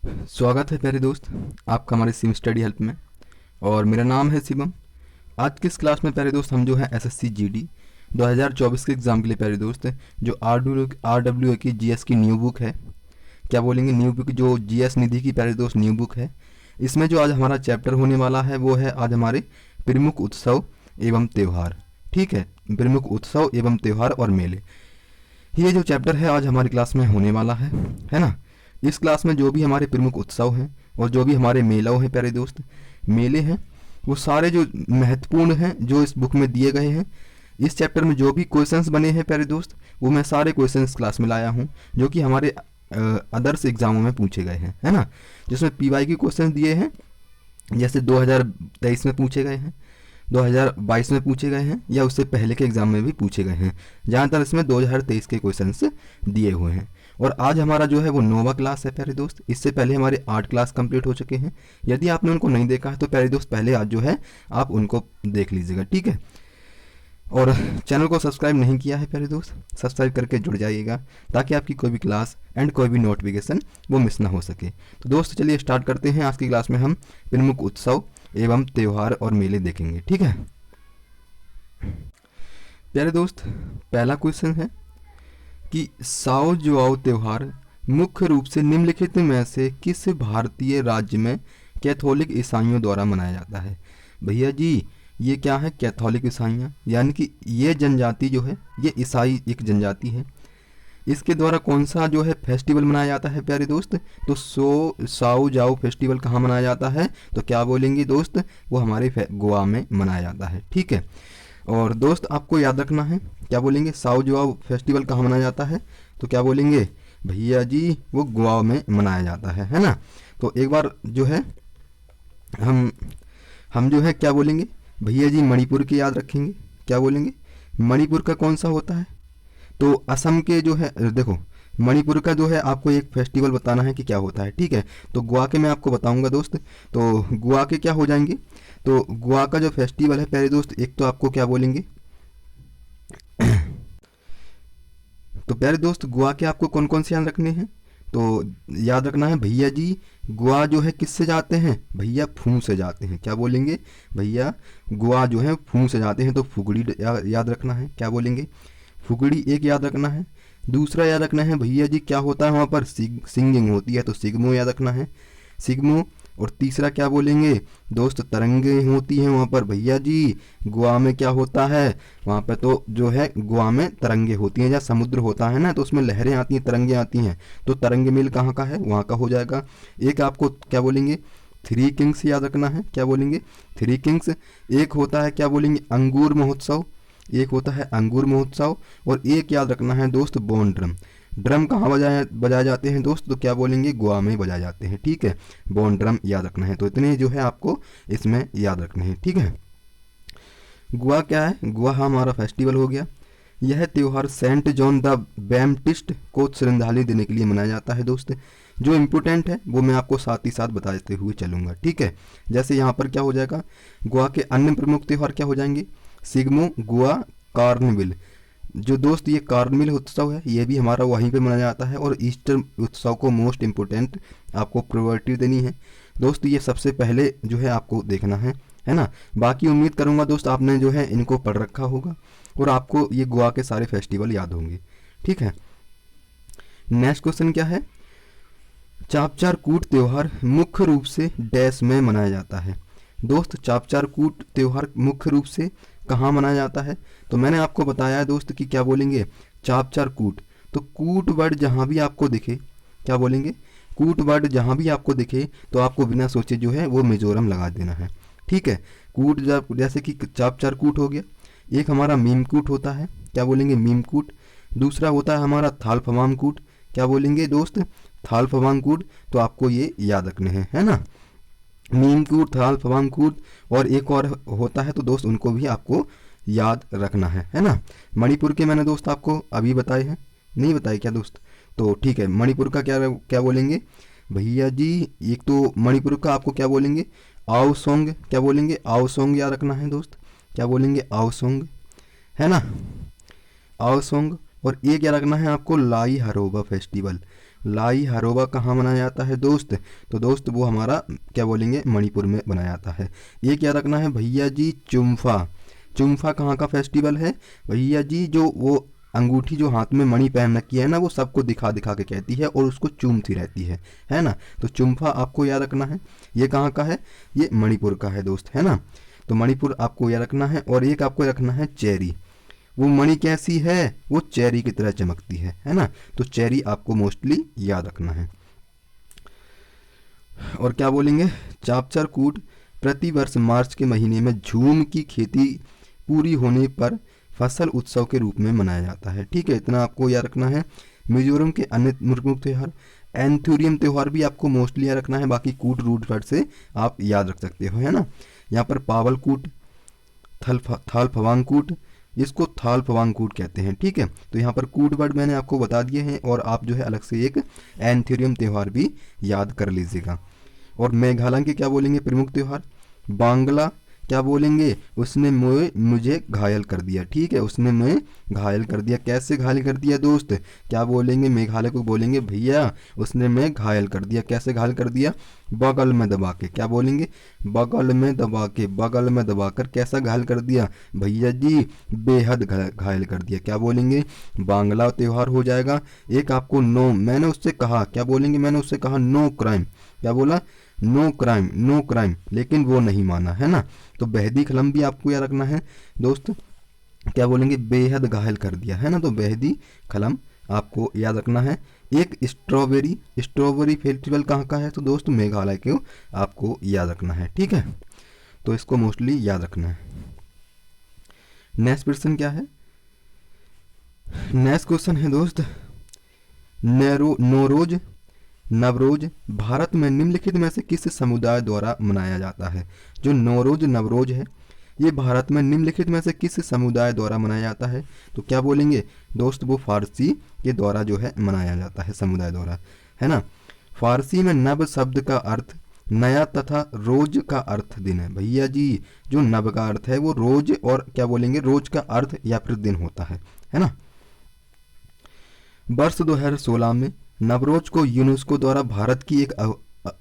स्वागत है प्यारे दोस्त आपका हमारे सिम स्टडी हेल्प में। और मेरा नाम है शिवम। आज की इस क्लास में प्यारे दोस्त हम जो है एसएससी जीडी 2024 के एग्ज़ाम के लिए प्यारे दोस्त जो आर डब्ल्यू की जीएस की न्यू बुक है, क्या बोलेंगे न्यू बुक, जो जीएस निधि की प्यारे दोस्त न्यू बुक है, इसमें जो आज हमारा चैप्टर होने वाला है वो है आज हमारे प्रमुख उत्सव एवं त्यौहार। ठीक है, प्रमुख उत्सव एवं त्यौहार और मेले, ये जो चैप्टर है आज हमारी क्लास में होने वाला है ना। इस क्लास में जो भी हमारे प्रमुख उत्सव हैं और जो भी हमारे मेलों हैं प्यारे दोस्त, मेले हैं, वो सारे जो महत्वपूर्ण हैं जो इस बुक में दिए गए हैं। इस चैप्टर में जो भी क्वेश्चंस बने हैं प्यारे दोस्त, वो मैं सारे क्वेश्चंस क्लास में लाया हूँ जो कि हमारे अदर्स एग्जामों में पूछे गए हैं, है ना। जिसमें पीवाई के क्वेश्चंस दिए हैं, जैसे 2023 में पूछे गए हैं, 2022 में पूछे गए हैं, या उससे पहले के एग्जाम में भी पूछे गए हैं। ज़्यादातर इसमें 2023 के क्वेश्चंस दिए हुए हैं। और आज हमारा जो है वो 9वां क्लास है प्यारे दोस्त। इससे पहले हमारे 8 क्लास कंप्लीट हो चुके हैं। यदि आपने उनको नहीं देखा है तो प्यारे दोस्त पहले आज जो है आप उनको देख लीजिएगा, ठीक है। और चैनल को सब्सक्राइब नहीं किया है प्यारे दोस्त, सब्सक्राइब करके जुड़ जाइएगा ताकि आपकी कोई भी क्लास एंड कोई भी नोटिफिकेशन वो मिस ना हो सके। तो दोस्त चलिए स्टार्ट करते हैं। आज की क्लास में हम प्रमुख उत्सव एवं त्यौहार और मेले देखेंगे, ठीक है प्यारे दोस्त। पहला क्वेश्चन है कि साओ जुआओ त्यौहार मुख्य रूप से निम्नलिखित में से किस भारतीय राज्य में कैथोलिक ईसाइयों द्वारा मनाया जाता है। भैया जी ये क्या है, कैथोलिक ईसाइयाँ, यानी कि ये जनजाति जो है ये ईसाई एक जनजाति है। इसके द्वारा कौन सा जो है फेस्टिवल मनाया जाता है प्यारे दोस्त, तो साओ जाओ फेस्टिवल कहाँ मनाया जाता है, तो क्या बोलेंगे दोस्त, वो हमारे गोवा में मनाया जाता है, ठीक है। और दोस्त आपको याद रखना है, क्या बोलेंगे, साओ जाओ फेस्टिवल कहाँ मनाया जाता है, तो क्या बोलेंगे भैया जी वो गोवा में मनाया जाता है ना। तो एक बार जो है हम जो है क्या बोलेंगे भैया जी मणिपुर की याद रखेंगे। क्या बोलेंगे मणिपुर का कौन सा होता है, तो असम के जो है, देखो मणिपुर का जो है आपको एक फेस्टिवल बताना है कि क्या होता है, ठीक है। तो गोवा के मैं आपको बताऊंगा दोस्त। तो गोवा के क्या हो जाएंगे, तो गोवा का जो फेस्टिवल है प्यारे दोस्त, एक तो आपको क्या बोलेंगे तो प्यारे दोस्त गोवा के आपको कौन कौन से याद रखने हैं, तो याद रखना है भैया जी गोवा जो है किससे जाते हैं, भैया फू से जाते हैं। क्या बोलेंगे भैया गोवा जो है फू से जाते हैं, तो फुगड़ी याद रखना है। क्या बोलेंगे फुगड़ी एक याद रखना है। दूसरा याद रखना है भैया जी क्या होता है वहाँ पर, सिंगिंग होती है, तो सिग्मो याद रखना है, सिग्मो। और तीसरा क्या बोलेंगे दोस्त, तरंगे होती हैं वहाँ पर भैया जी गोवा में। क्या होता है वहाँ पर, तो जो है गोवा में तरंगे होती हैं, जहाँ समुद्र होता है ना, तो उसमें लहरें आती हैं, तरंगे आती हैं, तो तरंगे मिल कहाँ का है, वहाँ का हो जाएगा। एक आपको क्या बोलेंगे थ्री किंग्स याद रखना है। क्या बोलेंगे थ्री किंग्स। एक होता है क्या बोलेंगे अंगूर महोत्सव, एक होता है अंगूर महोत्सव। और एक याद रखना है दोस्त बोन ड्रम। ड्रम कहाँ बजाए जाते हैं दोस्त, तो क्या बोलेंगे गोवा में बजाए जाते हैं, ठीक है। बोन ड्रम याद रखना है। तो इतने जो है आपको इसमें याद रखने हैं, ठीक है। गोवा क्या है, गोवा हमारा फेस्टिवल हो गया। यह त्यौहार सेंट जॉन द बैप्टिस्ट को श्रद्धांजलि देने के लिए मनाया जाता है दोस्त। जो इम्पोर्टेंट है वो मैं आपको साथ ही साथ बताते हुए चलूँगा, ठीक है। जैसे यहाँ पर क्या हो जाएगा, गोवा के अन्य प्रमुख त्यौहार क्या हो जाएंगे, सिग्मो गोवा कार्निवल। जो दोस्त ये कार्निवल उत्सव है ये भी हमारा वहीं पे मनाया जाता है। और ईस्टर उत्सव को मोस्ट इम्पोर्टेंट आपको प्रायोरिटी देनी है दोस्त, ये सबसे पहले जो है आपको देखना है ना। बाकी उम्मीद करूँगा दोस्त आपने जो है इनको पढ़ रखा होगा और आपको ये गोवा के सारे फेस्टिवल याद होंगे, ठीक है। नेक्स्ट क्वेश्चन क्या है, चापचार कूट त्यौहार मुख्य रूप से डैश में मनाया जाता है। दोस्त चापचार कूट त्यौहार मुख्य रूप से कहाँ मनाया जाता है, तो मैंने आपको बताया है दोस्त कि क्या बोलेंगे चापचार कूट। तो कूट वर्ड जहाँ भी आपको दिखे, क्या बोलेंगे कूट वर्ड जहाँ भी आपको दिखे तो आपको बिना सोचे जो है वो मिजोरम लगा देना है, ठीक है। कूट जैसे कि चापचार कूट हो गया। एक हमारा मीम कूट होता है, क्या बोलेंगे मीम कूट। दूसरा होता है हमारा थाल फवाम कूट। क्या बोलेंगे दोस्त थाल फवाम कूट। तो आपको ये याद रखने हैं, है ना, मीम कूट थाल फवाम कूट। और एक और होता है तो दोस्त उनको भी आपको याद रखना है ना। मणिपुर के मैंने दोस्त आपको अभी बताए हैं, नहीं बताए क्या दोस्त, तो ठीक है। मणिपुर का क्या क्या बोलेंगे भैया जी, एक तो मणिपुर का आपको क्या बोलेंगे आओ सॉन्ग। क्या बोलेंगे आओ सॉन्ग याद रखना है दोस्त। क्या बोलेंगे आओ सॉन्ग, है ना, आओ सॉन्ग। और एक याद रखना है आपको, लाई हरोबा फेस्टिवल। लाई हरोबा कहाँ मनाया जाता है दोस्त? तो दोस्त वो हमारा क्या बोलेंगे, मणिपुर में मनाया जाता है। एक याद रखना है भैया जी, चुम्फा। चुम्फा कहाँ का फेस्टिवल है भैया जी? जो वो अंगूठी जो हाथ में मणि पहन रखी है ना, वो सबको दिखा दिखा के कहती है और उसको चूमती रहती है ना। तो चुम्फा आपको याद रखना है। ये कहाँ का है? ये मणिपुर का है दोस्त, है ना। तो मणिपुर आपको याद रखना है। और एक आपको रखना है चेरी। वो मणि कैसी है? वो चेरी की तरह चमकती है ना। तो चेरी आपको मोस्टली याद रखना है। और क्या बोलेंगे, चापचर कूट प्रतिवर्ष मार्च के महीने में झूम की खेती पूरी होने पर फसल उत्सव के रूप में मनाया जाता है। ठीक है, इतना आपको याद रखना है। मिजोरम के अन्य प्रमुख त्यौहार, एंथुरियम त्यौहार भी आपको मोस्टली याद रखना है। बाकी कूट रूट वर्ड से आप याद रख सकते हो, है ना। यहाँ पर पावल कूट, थाल फवांग कूट, इसको थाल फवांग कूट कहते हैं। ठीक है, तो यहाँ पर कूट वर्ड मैंने आपको बता दिए हैं। और आप जो है अलग से एक एंथुरियम त्यौहार भी याद कर लीजिएगा। और मेघालय के क्या बोलेंगे प्रमुख त्यौहार, बांग्ला क्या बोलेंगे, उसने मुझे घायल कर दिया। ठीक है, उसने मैं घायल कर दिया। कैसे घायल कर दिया दोस्त? क्या बोलेंगे, मेघालय को बोलेंगे भैया उसने मैं घायल कर दिया। कैसे घायल कर दिया? बगल में दबा के। क्या बोलेंगे? बगल में दबा के, बगल में दबा कर। कैसा घायल कर दिया भैया जी? बेहद घायल कर दिया। क्या बोलेंगे? बांग्ला त्यौहार हो जाएगा। एक आपको नो, मैंने उससे कहा, क्या बोलेंगे, मैंने उससे कहा नो क्राइम। क्या बोला? नो क्राइम, नो क्राइम, लेकिन वो नहीं माना, है ना। तो बेहदी खलम भी आपको याद रखना है दोस्त। क्या बोलेंगे? बेहद घायल कर दिया, है ना। तो बेहदी खलम आपको याद रखना है। एक स्ट्रॉबेरी, स्ट्रॉबेरी फेस्टिवल कहाँ का है? तो दोस्त मेघालय को आपको याद रखना है। ठीक है, तो इसको मोस्टली याद रखना है। नेक्स्ट क्वेश्चन क्या है? नेक्स्ट क्वेश्चन है दोस्त, नौरोज नवरोज भारत में निम्नलिखित में से किस समुदाय द्वारा मनाया जाता है? जो नौरोज नवरोज है, ये भारत में निम्नलिखित में से किस समुदाय द्वारा मनाया जाता है? तो क्या बोलेंगे दोस्त? वो फारसी के द्वारा जो है मनाया जाता है, समुदाय द्वारा, है ना। फारसी में नव शब्द का अर्थ नया तथा रोज का अर्थ दिन है। भैया जी जो नव का अर्थ है वो रोज, और क्या बोलेंगे, रोज का अर्थ या फिर दिन होता है ना। वर्ष 2016 में नवरोज को यूनेस्को द्वारा भारत की एक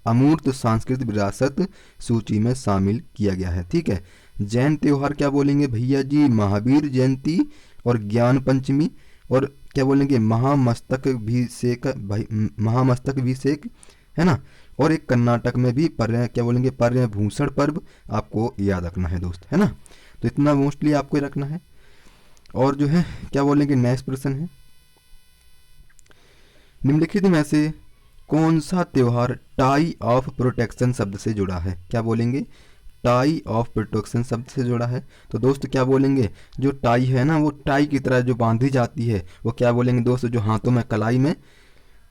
अमूर्त सांस्कृतिक विरासत सूची में शामिल किया गया है। ठीक है, जैन त्योहार क्या बोलेंगे भैया जी? महावीर जयंती और ज्ञान पंचमी, और क्या बोलेंगे, महामस्तकाभिषेक, महामस्तकाभिषेक, है ना। और एक कर्नाटक में भी क्या बोलेंगे, पर्यभूषण पर्व आपको याद रखना है दोस्त, है ना। तो इतना मोस्टली आपको रखना है। और जो है क्या बोलेंगे, नेक्स्ट प्रश्न है, निम्नलिखित में से कौन सा त्योहार टाई ऑफ प्रोटेक्शन शब्द से जुड़ा है? क्या बोलेंगे? टाई ऑफ प्रोटेक्शन शब्द से जुड़ा है। तो दोस्त क्या बोलेंगे, जो टाई है ना, वो टाई की तरह जो बांधी जाती है, वो क्या बोलेंगे दोस्त? जो हाथों में कलाई में,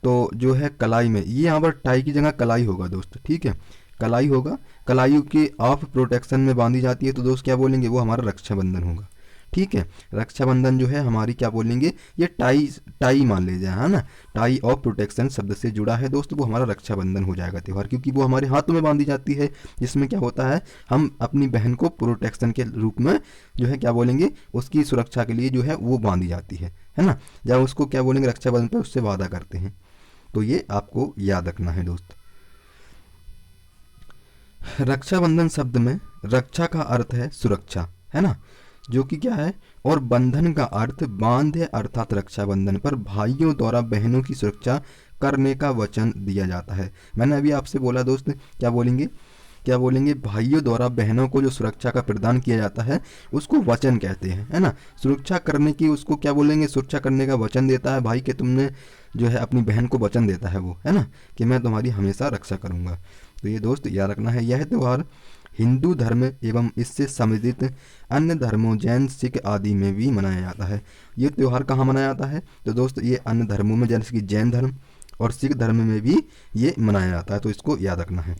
तो जो है कलाई में, ये यहाँ पर टाई की जगह कलाई होगा दोस्त। ठीक है, कलाई होगा, कलाई की ऑफ प्रोटेक्शन में बांधी जाती है। तो दोस्त क्या बोलेंगे? वो हमारा रक्षाबंधन होगा। ठीक है, रक्षाबंधन जो है हमारी क्या बोलेंगे, ये टाई मान लीजिए, है ना। टाई ऑफ प्रोटेक्शन शब्द से जुड़ा है दोस्त, वो हमारा रक्षाबंधन हो जाएगा त्यौहार, क्योंकि वो हमारे हाथों में बांधी जाती है, जिसमें क्या होता है, हम अपनी बहन को प्रोटेक्शन के रूप में जो है क्या बोलेंगे, उसकी सुरक्षा के लिए जो है वो बांधी जाती है ना। जब उसको क्या बोलेंगे, रक्षाबंधन पर उससे वादा करते हैं। तो ये आपको याद रखना है दोस्त। रक्षाबंधन शब्द में रक्षा का अर्थ है सुरक्षा, है ना, जो कि क्या है, और बंधन का अर्थ बांध है, अर्थात रक्षाबंधन पर भाइयों द्वारा बहनों की सुरक्षा करने का वचन दिया जाता है। मैंने अभी आपसे बोला दोस्त, क्या बोलेंगे, क्या बोलेंगे, भाइयों द्वारा बहनों को जो सुरक्षा का प्रदान किया जाता है उसको वचन कहते हैं, है ना। सुरक्षा करने की उसको क्या बोलेंगे, सुरक्षा करने का वचन देता है भाई के, तुमने जो है अपनी बहन को वचन देता है वो, है ना, कि मैं तुम्हारी हमेशा रक्षा करूँगा। तो ये दोस्त याद रखना है। यह त्यौहार हिंदू धर्म एवं इससे संबंधित अन्य धर्मों जैन सिख आदि में भी मनाया जाता है। ये त्यौहार कहाँ मनाया जाता है? तो दोस्त ये अन्य धर्मों में, जैसे कि जैन धर्म और सिख धर्म में भी ये मनाया जाता है, तो इसको याद रखना है।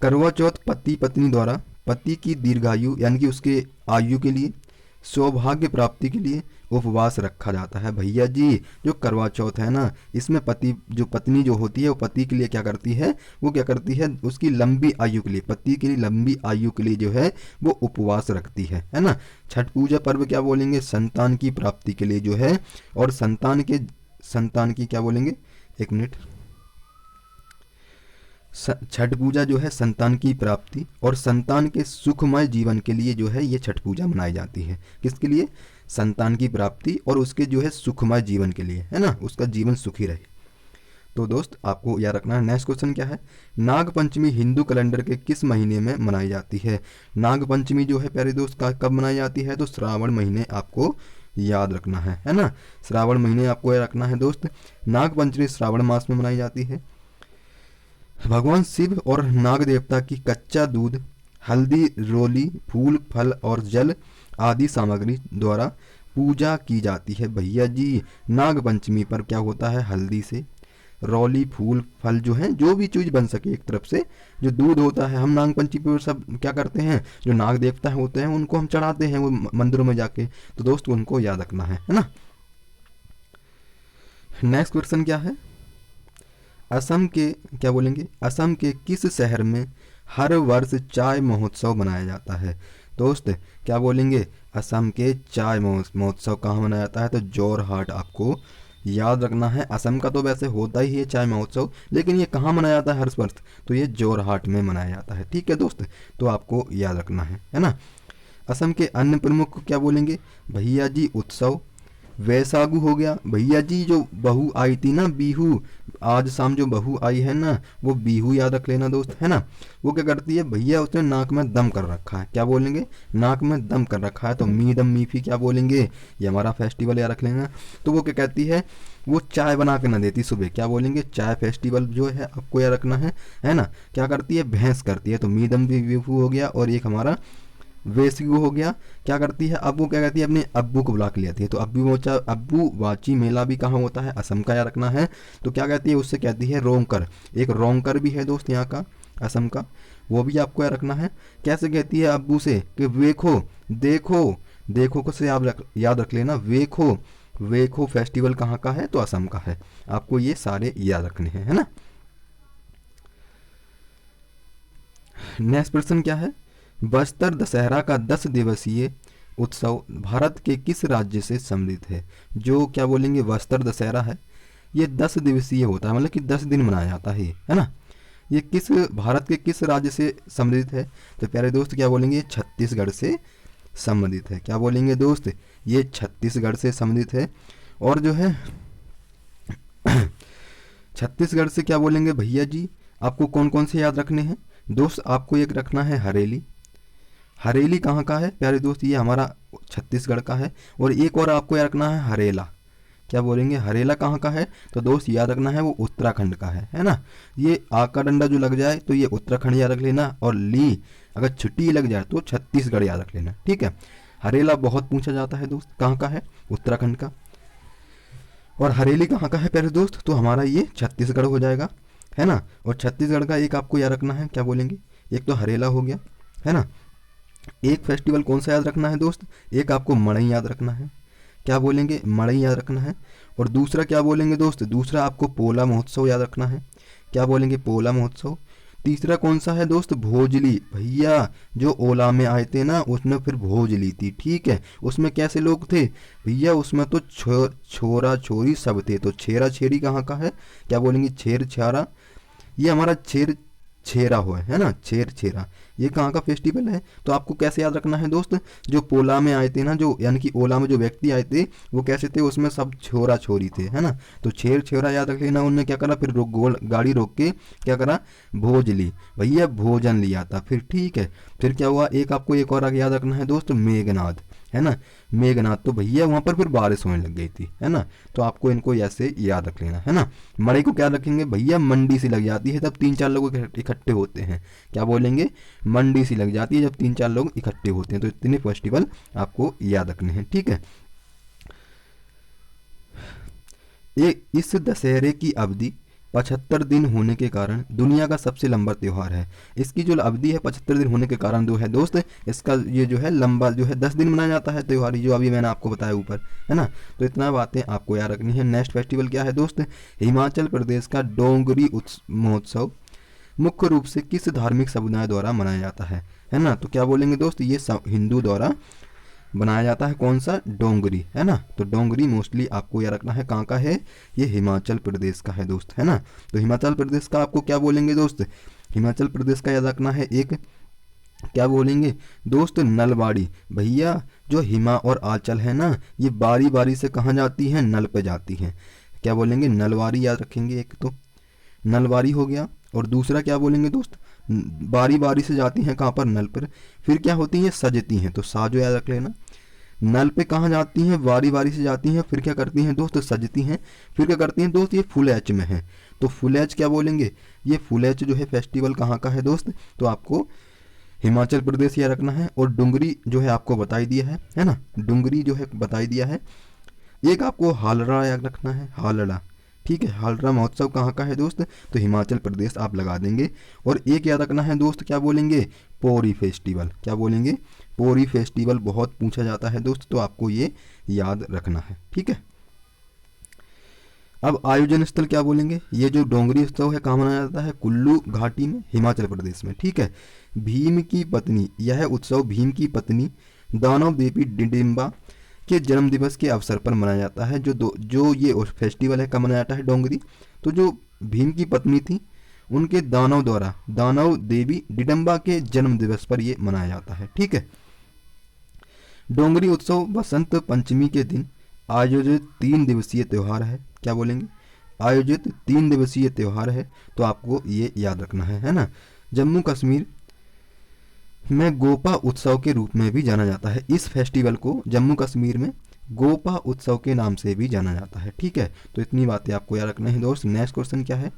करवा चौथ पति पत्नी द्वारा पति की दीर्घायु यानी कि उसके आयु के लिए, सौभाग्य प्राप्ति के लिए उपवास रखा जाता है। भैया जी जो करवा चौथ है ना, इसमें पत्नी जो होती है वो पति के लिए क्या करती है, वो क्या करती है, उसकी लंबी आयु के लिए, पति की लंबी आयु के लिए जो है वो उपवास रखती है ना। छठ पूजा पर्व क्या बोलेंगे, संतान की प्राप्ति के लिए जो है, और संतान की क्या बोलेंगे, एक मिनट, छठ पूजा जो है संतान की प्राप्ति और संतान के सुखमय जीवन के लिए जो है ये छठ पूजा मनाई जाती है। किसके लिए, संतान की प्राप्ति और उसके जो है सुखमय जीवन के लिए, है ना, उसका जीवन सुखी रहे। तो दोस्त आपको याद रखना है। नेक्स्ट क्वेश्चन क्या है, नाग पंचमी हिंदू कैलेंडर के किस महीने में मनाई जाती है। नाग पंचमी जो है प्यारे दोस्त कब मनाई जाती है, तो श्रावण महीने आपको याद रखना है ना, श्रावण महीने आपको याद रखना है दोस्त। नाग पंचमी श्रावण मास में मनाई जाती है। भगवान शिव और नाग देवता की कच्चा दूध, हल्दी, रोली, फूल, फल और जल आदि सामग्री द्वारा पूजा की जाती है। भैया जी नाग पंचमी पर क्या होता है, हल्दी से, रौली, फूल, फल जो है, जो भी चीज़ बन सके एक तरफ से, जो दूध होता है, हम नाग पंचमी पर सब क्या करते हैं, जो नाग देवता होते हैं उनको हम चढ़ाते हैं वो मंदिरों में जाके। तो दोस्त उनको याद रखना है ना। नेक्स्ट क्वेश्चन क्या है, असम के क्या बोलेंगे, असम के किस शहर में हर वर्ष चाय महोत्सव मनाया जाता है। दोस्त क्या बोलेंगे, असम के चाय महोत्सव कहाँ मनाया जाता है, तो जोरहाट आपको याद रखना है। असम का तो वैसे होता ही है चाय महोत्सव, लेकिन ये कहाँ मनाया जाता है हर वर्ष, तो ये जोरहाट में मनाया जाता है। ठीक है दोस्त, तो आपको याद रखना है ना। असम के अन्य प्रमुख क्या बोलेंगे, भैया जी उत्सव, वैसागु हो गया। भैया जी जो बहू आई थी ना, बीहू, आज शाम जो बहू आई है ना, वो बीहू याद रख लेना दोस्त, है ना। वो क्या करती है, भैया उसने नाक में दम कर रखा है, क्या बोलेंगे, नाक में दम कर रखा है, तो मी दम मीफी क्या बोलेंगे, ये हमारा फेस्टिवल याद रख लेना। तो वो क्या कहती है, वो चाय बना के ना देती सुबह, क्या बोलेंगे, चाय फेस्टिवल जो है आपको याद रखना है ना। क्या करती है, भैंस करती है, तो मी दम बीहू हो गया, और एक हमारा वेसगु हो गया। क्या करती है, अब वो क्या कहती है, अपने अब्बू को बुला के लाती है, तो अब्बू वाची मेला भी कहाँ होता है, असम का याद रखना है। तो क्या कहती है, उससे कहती है रोंगकर, एक रोंगकर भी है दोस्त यहाँ का, असम का, वो भी आपको याद रखना है। कैसे कहती है अब्बू से, कि वेखो, देखो, देखो को से आप याद रख लेना, वेखो, वेखो फेस्टिवल कहाँ का है, तो असम का है। आपको ये सारे याद रखने हैं, है ना। नेक्स्ट प्रश्न क्या है, बस्तर दशहरा का 10 दिवसीय उत्सव भारत के किस राज्य से सम्मिलित है। जो क्या बोलेंगे बस्तर दशहरा है, ये 10 दिवसीय होता है, मतलब कि 10 दिन मनाया जाता है ना। ये किस भारत के किस राज्य से सम्मिलित है, तो प्यारे दोस्त क्या बोलेंगे, छत्तीसगढ़ से सम्मिलित है। क्या बोलेंगे दोस्त, ये छत्तीसगढ़ से सम्मिलित है। और जो है छत्तीसगढ़ से क्या बोलेंगे भैया जी, आपको कौन कौन से याद रखने हैं दोस्त, आपको एक रखना है हरेली। हरेली कहाँ का है प्यारे दोस्त, ये हमारा छत्तीसगढ़ का है। और एक और आपको याद रखना है हरेला, क्या बोलेंगे, हरेला कहाँ का है, तो दोस्त याद रखना है वो उत्तराखंड का है ना। ये आ का डंडा जो लग जाए तो ये उत्तराखंड याद रख लेना, और ली अगर छुट्टी लग जाए तो छत्तीसगढ़ याद रख लेना। ठीक है, हरेला बहुत पूछा जाता है दोस्त, कहाँ का है, उत्तराखंड का। और हरेली कहाँ का है प्यारे दोस्त, तो हमारा ये छत्तीसगढ़ हो जाएगा, है ना। और छत्तीसगढ़ का एक आपको याद रखना है, क्या बोलेंगे, एक तो हरेला हो गया, है ना। एक फेस्टिवल कौन सा याद रखना है दोस्त, एक आपको मड़ई याद रखना है, क्या बोलेंगे, मड़ई याद रखना है। और दूसरा क्या बोलेंगे दोस्त, दूसरा आपको पोला महोत्सव याद रखना है, क्या बोलेंगे, पोला महोत्सव। तीसरा कौन सा है दोस्त, भोजली। भैया जो ओला में आए थे ना, उसने फिर भोज ली थी, ठीक है। उसमें कैसे लोग थे भैया, उसमें तो छोरा छोरी सब थे। तो छेरा छेरी कहाँ का है, क्या बोलेंगे, छेर छारा, ये हमारा छेर छेरा हुआ है ना, छेर छेरा, ये कहाँ का फेस्टिवल है। तो आपको कैसे याद रखना है दोस्त, जो पोला में आए थे ना, जो यानी कि ओला में जो व्यक्ति आए थे वो कैसे थे, उसमें सब छोरा छोरी थे, है ना। तो छेर छेरा याद रख लेना। उनने क्या करा, फिर गोल गाड़ी रोक के क्या करा, भोज ली, भैया भोजन लिया था फिर, ठीक है। फिर क्या हुआ, एक आपको एक और याद रखना है दोस्त, मेघनाद, है ना, मेघनाथ। तो भैया वहाँ पर फिर बारिश होने लग गई थी, है ना। तो आपको इनको ऐसे याद रख लेना, है ना। मड़ई को क्या रखेंगे भैया, मंडी सी लग जाती है, तब 3-4 लोग इकट्ठे होते हैं, क्या बोलेंगे, मंडी सी लग जाती है जब 3-4 लोग इकट्ठे होते हैं। तो इतने फेस्टिवल आपको याद रखने हैं, ठीक है। इस दशहरे की अवधि 75 दिन होने के कारण दुनिया का सबसे लंबा त्यौहार है। इसकी जो अवधि है 75 दिन होने के कारण जो है दोस्त, इसका ये जो है लंबा जो है 10 दिन मनाया जाता है त्यौहार, जो अभी मैंने आपको बताया ऊपर, है ना। तो इतना बातें आपको याद रखनी है। नेक्स्ट फेस्टिवल क्या है दोस्त, हिमाचल प्रदेश का डोंगरी महोत्सव मुख्य रूप से किस धार्मिक समुदाय द्वारा मनाया जाता है ना। तो क्या बोलेंगे दोस्त, ये हिंदू द्वारा बनाया जाता है। कौन सा, डोंगरी, है ना। तो डोंगरी मोस्टली आपको याद रखना है कहाँ का है, ये हिमाचल प्रदेश का है दोस्त, है ना। तो हिमाचल प्रदेश का आपको क्या बोलेंगे दोस्त, हिमाचल प्रदेश का याद रखना है एक, क्या बोलेंगे दोस्त, नलवाड़ी। भैया जो हिमा और आंचल है ना, ये बारी बारी से कहाँ जाती हैं, नल पे जाती हैं। क्या बोलेंगे, नलवाड़ी याद रखेंगे एक तो, नलवाड़ी हो गया। और दूसरा क्या बोलेंगे दोस्त, बारी बारी से जाती हैं कहाँ पर, नल पर। फिर क्या होती हैं, सजती हैं, तो सा जो याद रख लेना। नल पे कहाँ जाती हैं, बारी बारी से जाती हैं, फिर क्या करती हैं दोस्त, सजती हैं। फिर क्या करती हैं दोस्त, ये फुल एच में है, तो फुल एच क्या बोलेंगे, ये फुल एच जो है फेस्टिवल कहाँ का है दोस्त, तो आपको हिमाचल प्रदेश याद रखना है। और डुंगरी जो है आपको बताई दिया है ना, डुंगरी जो है बताई दिया है। एक आपको हालड़ा याद रखना है, हालड़ा, ठीक है। हालड़ा महोत्सव कहाँ का है दोस्त, तो हिमाचल प्रदेश आप लगा देंगे। और एक याद रखना है दोस्त, क्या बोलेंगे, पोरी फेस्टिवल। क्या बोलेंगे, पोरी फेस्टिवल बहुत पूछा जाता है दोस्त, तो आपको ये याद रखना है, ठीक है। अब आयोजन स्थल क्या बोलेंगे, ये जो डोंगरी उत्सव है कहाँ मनाया जाता है, कुल्लू घाटी में, हिमाचल प्रदेश में, ठीक है। भीम की पत्नी, यह उत्सव भीम की पत्नी दानव देवी डिडिम्बा के जन्म दिवस के अवसर पर मनाया जाता है। जो ये फेस्टिवल है कब मनाया जाता है, डोंगरी। तो जो भीम की पत्नी थी उनके दानव द्वारा, दानव देवी डिडम्बा के जन्म दिवस पर ये मनाया जाता है, ठीक है। डोंगरी उत्सव बसंत पंचमी के दिन आयोजित 3 दिवसीय त्यौहार है। क्या बोलेंगे, आयोजित 3 दिवसीय त्यौहार है, तो आपको ये याद रखना है ना। जम्मू कश्मीर में गोपा उत्सव के रूप में भी जाना जाता है। इस फेस्टिवल को जम्मू कश्मीर में गोपा उत्सव के नाम से भी जाना जाता है, ठीक है। तो इतनी बातें आपको याद रखना है दोस्त। नेक्स्ट क्वेश्चन क्या है,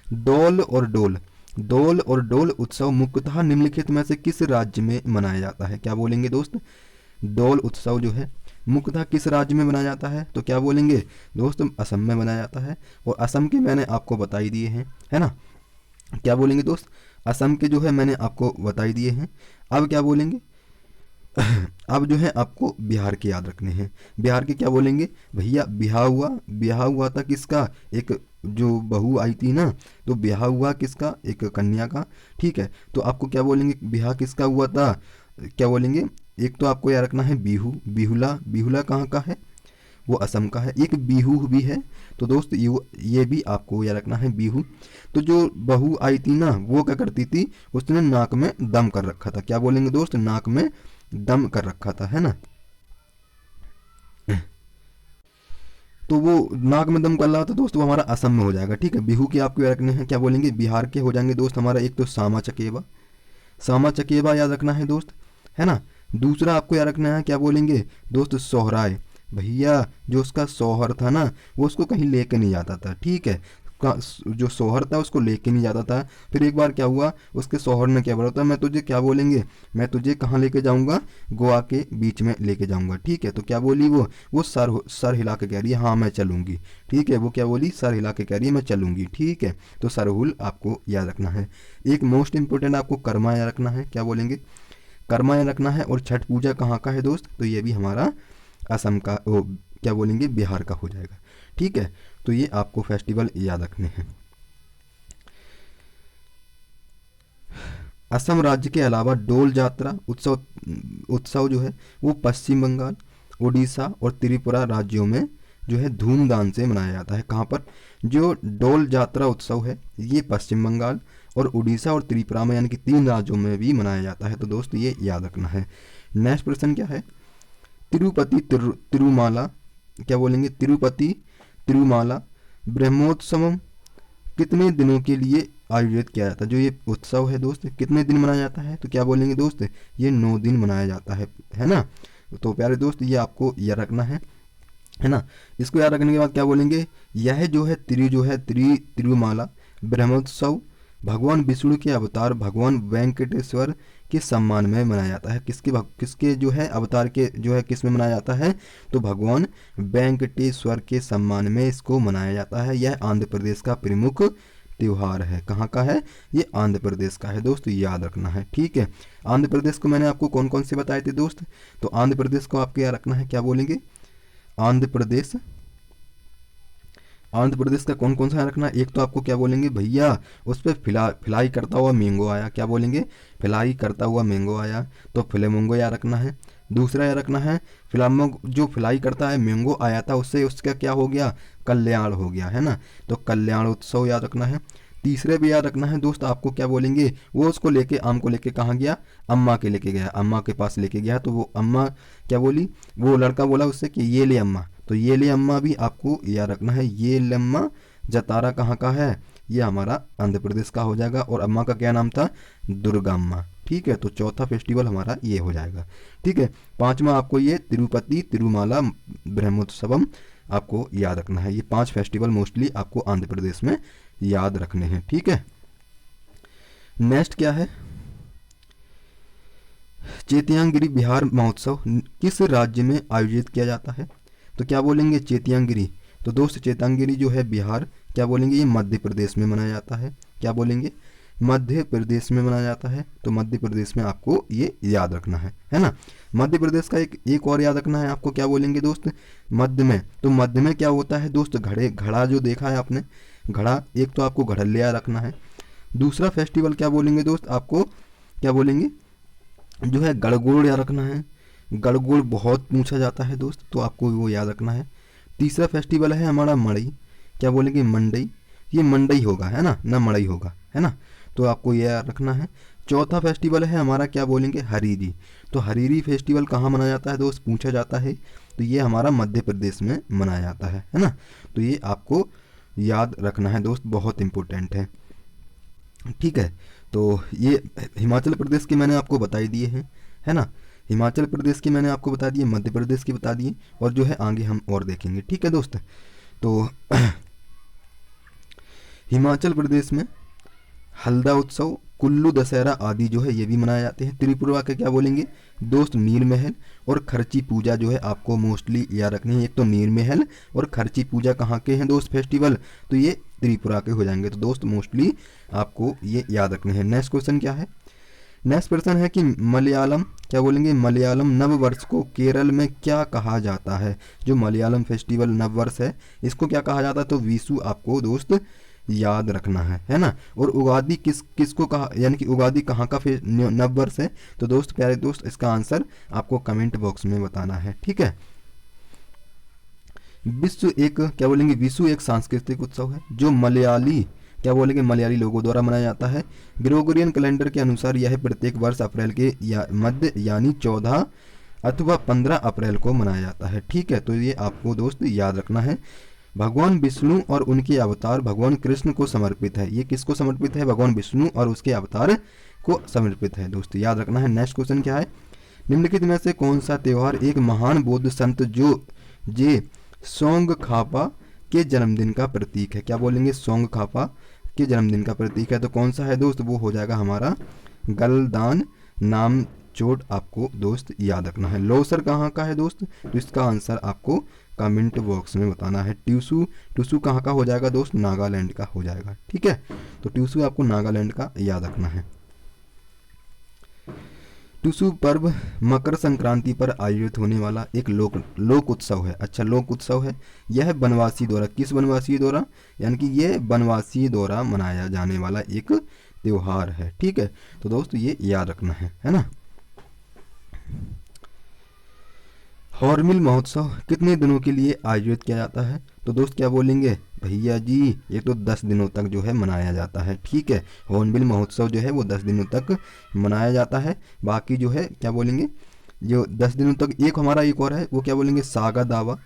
डोल और डोल, डोल और डोल उत्सव मुख्यतः निम्नलिखित में से किस राज्य में मनाया जाता है। क्या बोलेंगे दोस्त, डोल उत्सव जो है मुख्यतः किस राज्य में मनाया जाता है, तो क्या बोलेंगे दोस्त, असम में मनाया जाता है। और असम के मैंने आपको बताई दिए हैं, है ना। क्या बोलेंगे दोस्त, असम के जो है मैंने आपको बताई दिए हैं। अब क्या बोलेंगे, अब जो है आपको बिहार के याद रखने हैं। बिहार के क्या बोलेंगे, भैया ब्याह हुआ था किसका, एक जो बहू आई थी ना, तो ब्याह हुआ किसका, एक कन्या का, ठीक है। तो आपको क्या बोलेंगे, ब्याह किसका हुआ था, क्या बोलेंगे, एक तो आपको याद रखना है बिहू, बिहुला, बिहुला कहाँ का है, वो असम का है। एक बिहू भी है, तो दोस्त ये भी आपको याद रखना है, बिहू। तो जो बहू आई थी ना, वो क्या करती थी, उसने नाक में दम कर रखा था। क्या बोलेंगे दोस्त, नाक में दम कर रखा था, है ना। तो वो नाक में दम कर रहा था दोस्त, वो हमारा असम में हो जाएगा, ठीक है। बिहू के आपको याद रखने हैं। क्या बोलेंगे, बिहार के हो जाएंगे दोस्त हमारा, एक तो सामा चकेबा, सामा चकेबा याद रखना है दोस्त, है ना। दूसरा आपको याद रखना है, क्या बोलेंगे दोस्त, सोहराय। भैया जो उसका सोहर था ना, वो उसको कहीं लेके नहीं जाता था, ठीक है। जो सोहर था उसको लेके नहीं जाता था। फिर एक बार क्या हुआ, उसके सोहर ने क्या बोला था, मैं तुझे, क्या बोलेंगे, मैं तुझे कहाँ लेके जाऊँगा, गोवा के बीच में लेके जाऊँगा, ठीक है। तो क्या बोली वो सर हिला के कह रही है, हाँ मैं चलूँगी, ठीक है। वो क्या बोली, सर हिला के कह रही है मैं चलूँगी, ठीक है। तो सरहुल आपको याद रखना है। एक मोस्ट इंपॉर्टेंट आपको कर्मा याद रखना है। क्या बोलेंगे, कर्मा याद रखना है। और छठ पूजा कहाँ का है दोस्त, तो ये भी हमारा असम का, वो क्या बोलेंगे, बिहार का हो जाएगा, ठीक है। तो ये आपको फेस्टिवल याद रखने हैं। असम राज्य के अलावा डोल जात्रा उत्सव जो है वो पश्चिम बंगाल, उड़ीसा और त्रिपुरा राज्यों में जो है धूमधाम से मनाया जाता है। कहाँ पर, जो डोल जात्रा उत्सव है ये पश्चिम बंगाल और उड़ीसा और त्रिपुरा में, यानी कि 3 राज्यों में भी मनाया जाता है। तो दोस्त ये याद रखना है। नेक्स्ट प्रश्न क्या है, तिरुपति तिरुमाला, क्या बोलेंगे, तिरुपति तिरुमाला ब्रह्मोत्सवम कितने दिनों के लिए आयोजित किया जाता है। जो ये उत्सव है दोस्त कितने दिन मनाया जाता है, तो क्या बोलेंगे दोस्त, ये 9 दिन मनाया जाता है ना। तो प्यारे दोस्त ये आपको याद रखना है ना। इसको याद रखने के बाद क्या बोलेंगे, यह जो है तिरुमाला ब्रह्मोत्सव भगवान विष्णु के अवतार भगवान वेंकटेश्वर के सम्मान में मनाया जाता है। किसके जो है अवतार के जो है किस में मनाया जाता है, तो भगवान वेंकटेश्वर के सम्मान में इसको मनाया जाता है। यह आंध्र प्रदेश का प्रमुख त्योहार है। कहाँ का है, ये आंध्र प्रदेश का है दोस्त, याद रखना है। ठीक है, आंध्र प्रदेश को मैंने आपको कौन कौन से बताए थे दोस्त, तो आंध्र प्रदेश को आपको याद रखना है, क्या बोलेंगे, आंध्र प्रदेश, आंध्र प्रदेश का कौन कौन सा रखना है। एक तो आपको क्या बोलेंगे भैया, उस पर फ्लाई करता हुआ मैंगो आया, क्या बोलेंगे, फ्लाई करता हुआ मैंगो आया, तो फ्लेमिंगो याद रखना है। दूसरा याद रखना है, फ्लामिंगो जो फ्लाई करता है मैंगो आया था, उससे उसका क्या हो गया, कल्याण हो गया, है ना, तो कल्याण उत्सव याद रखना है। तीसरे भी याद रखना है दोस्त, आपको क्या बोलेंगे, वो उसको लेके आम को लेके कहाँ गया, अम्मा के लेके गया, अम्मा के पास लेके गया, तो वो अम्मा क्या बोली, वो लड़का बोला उससे कि ये ले अम्मा, तो ये ले अम्मा भी आपको याद रखना है। ये ले अम्मा जतारा कहाँ का है, ये हमारा आंध्र प्रदेश का हो जाएगा, और अम्मा का क्या नाम था, दुर्गा अम्मा। ठीक है, तो चौथा फेस्टिवल हमारा ये हो जाएगा। ठीक है, पांचवा आपको ये तिरुपति तिरुमाला ब्रह्मोत्सवम आपको याद रखना है। ये 5 फेस्टिवल मोस्टली आपको आंध्र प्रदेश में याद रखने हैं। ठीक है, नेक्स्ट क्या है, चेतियांगिरी बिहार महोत्सव किस राज्य में आयोजित किया जाता है, तो क्या बोलेंगे, चेतियांगिरी, तो दोस्त चेतियांगिरी जो है बिहार, क्या बोलेंगे, ये मध्य प्रदेश में मनाया जाता है, क्या बोलेंगे, मध्य प्रदेश में मनाया जाता है, तो मध्य प्रदेश में आपको ये याद रखना है ना। मध्य प्रदेश का एक और याद रखना है आपको, क्या बोलेंगे दोस्त, मध्य में, तो मध्य में क्या होता है दोस्त, घड़ा जो देखा है आपने, घड़ा, एक तो आपको घड़लिया रखना है। दूसरा फेस्टिवल क्या बोलेंगे दोस्त, आपको क्या बोलेंगे, जो है गड़गोड़ याद रखना है। गड़गोड़ बहुत पूछा जाता है दोस्त, तो आपको वो याद रखना है। तीसरा फेस्टिवल है हमारा मड़ई, क्या बोलेंगे, मंडई, ये मंडई होगा, है ना मड़ई होगा, है ना, तो आपको ये याद रखना है। चौथा फेस्टिवल है हमारा, क्या बोलेंगे, हरीरी, तो हरीरी फेस्टिवल कहाँ मनाया जाता है दोस्त, पूछा जाता है, तो ये हमारा मध्य प्रदेश में मनाया जाता है ना, तो ये आपको याद रखना है दोस्त, बहुत इंपॉर्टेंट है। ठीक है, तो ये हिमाचल प्रदेश के मैंने आपको बता ही दिए हैं, है ना, हिमाचल प्रदेश की मैंने आपको बता दिए, मध्य प्रदेश की बता दिए, और जो है आगे हम और देखेंगे। ठीक है दोस्त, तो हिमाचल प्रदेश में हल्दा उत्सव, कुल्लू दशहरा आदि जो है ये भी मनाए जाते हैं। त्रिपुरा के क्या बोलेंगे दोस्त, नील महल और खर्ची पूजा जो है आपको मोस्टली याद रखनी है। एक तो नील महल और खर्ची पूजा कहाँ के हैं दोस्त फेस्टिवल, तो ये त्रिपुरा के हो जाएंगे, तो दोस्त मोस्टली आपको ये याद रखने हैं। नेक्स्ट क्वेश्चन क्या है, नेक्स्ट प्रश्न है कि मलयालम, क्या बोलेंगे, मलयालम नववर्ष को केरल में क्या कहा जाता है। जो मलयालम फेस्टिवल नववर्ष है इसको क्या कहा जाता है, तो विशु आपको दोस्त याद रखना है ना। और उगादी किसको कहा, यानी कि उगादी कहाँ का नववर्ष है, तो दोस्त प्यारे दोस्त इसका आंसर आपको कमेंट बॉक्स में बताना है। ठीक है, विश्व एक, क्या बोलेंगे, विशु एक सांस्कृतिक उत्सव है जो मलयाली, क्या बोलेंगे, मलयाली लोगों द्वारा मनाया जाता है। ग्रेगोरियन कैलेंडर के अनुसार यह प्रत्येक वर्ष अप्रैल के मध्य यानी 14 अथवा 15 अप्रैल को मनाया जाता है। ठीक है, तो ये आपको दोस्त याद रखना है। भगवान विष्णु और उनके अवतार भगवान कृष्ण को समर्पित है। ये किसको समर्पित है, भगवान विष्णु और उसके अवतार को समर्पित है दोस्त, याद रखना है। नेक्स्ट क्वेश्चन क्या है, निम्नलिखित में से कौन सा त्योहार एक महान बौद्ध संत जे सोंग खापा के जन्मदिन का प्रतीक है। क्या बोलेंगे, सोंग खापा के जन्मदिन का प्रतीक है, तो कौन सा है दोस्त, वो हो जाएगा हमारा गलदान नाम चोट, आपको दोस्त याद रखना है। लोसर कहाँ का है दोस्त, तो इसका आंसर आपको कमेंट बॉक्स में बताना है। ट्यूसू कहाँ का हो जाएगा दोस्त, नागालैंड का हो जाएगा। ठीक है, तो ट्यूसू आपको नागालैंड का याद रखना है। टुसु पर्व मकर संक्रांति पर आयोजित होने वाला एक लोक उत्सव है। अच्छा, लोक उत्सव है। यह बनवासी द्वारा, किस बनवासी द्वारा, यानी कि ये बनवासी द्वारा मनाया जाने वाला एक त्योहार है। ठीक है, तो दोस्त ये याद रखना है ना। हॉर्नबिल महोत्सव कितने दिनों के लिए आयोजित किया जाता है, तो दोस्त क्या बोलेंगे भैया जी, ये तो 10 दिनों तक जो है मनाया जाता है। ठीक है, हॉर्नबिल महोत्सव जो है वो 10 दिनों तक मनाया जाता है। बाकी जो है क्या बोलेंगे, जो 10 दिनों तक, एक हमारा एक और है वो क्या बोलेंगे, सागा दावा।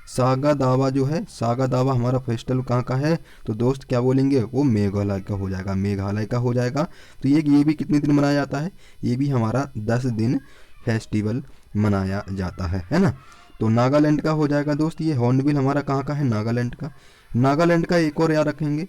सागा दावा जो है, सागा दावा हमारा फेस्टिवल कहाँ का है, तो दोस्त क्या बोलेंगे, वो मेघालय का हो जाएगा, मेघालय का हो जाएगा। तो ये भी कितने दिन मनाया जाता है, ये भी हमारा 10 दिन फेस्टिवल मनाया जाता है ना। तो नागालैंड का हो जाएगा दोस्त, ये हॉर्नबिल हमारा कहाँ का है, नागालैंड का। नागालैंड का एक और याद रखेंगे,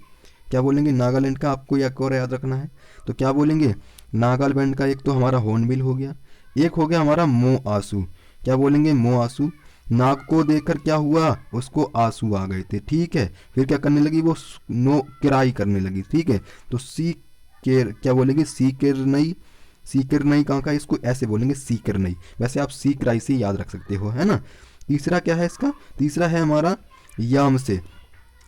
क्या बोलेंगे, नागालैंड का आपको एक और याद रखना है, तो क्या बोलेंगे, नागालैंड का एक तो हमारा हॉर्नबिल हो गया, एक हो गया हमारा मो आंसू। क्या बोलेंगे? मो आंसू। नाग को देखकर क्या हुआ? उसको आंसू आ गए थे, ठीक है। फिर क्या करने लगी? वो नो किराई करने लगी, ठीक है। तो सी केर क्या बोलेंगे? सी केर नहीं, सी केर नहीं कहाँ का? इसको ऐसे बोलेंगे सी केर नहीं। वैसे आप सी किराई से याद रख सकते हो, है ना। तीसरा क्या है इसका? तीसरा है हमारा याम से।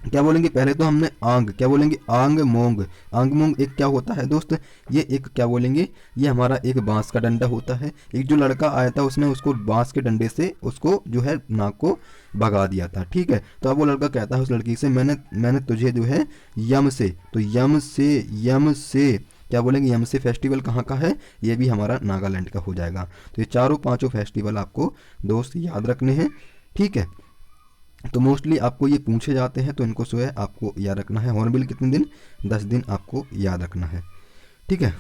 क्या बोलेंगे? पहले तो हमने आंग, क्या बोलेंगे? आंग मोंग। आंग मोंग एक क्या होता है दोस्त? ये एक क्या बोलेंगे? ये हमारा एक बांस का डंडा होता है। एक जो लड़का आया था उसने उसको बांस के डंडे से उसको जो है नाग को भगा दिया था, ठीक है। तो अब वो लड़का कहता है उस लड़की से, मैंने मैंने तुझे जो है यम से, तो यम से क्या बोलेंगे? यम से फेस्टिवल कहाँ का है? ये भी हमारा नागालैंड का हो जाएगा। तो ये चारों पांचों फेस्टिवल आपको दोस्त याद रखने हैं, ठीक है। तो मोस्टली आपको ये पूछे जाते हैं, तो इनको जो है आपको याद रखना है। हॉर्नबिल कितने दिन? 10 दिन आपको याद रखना है, ठीक है।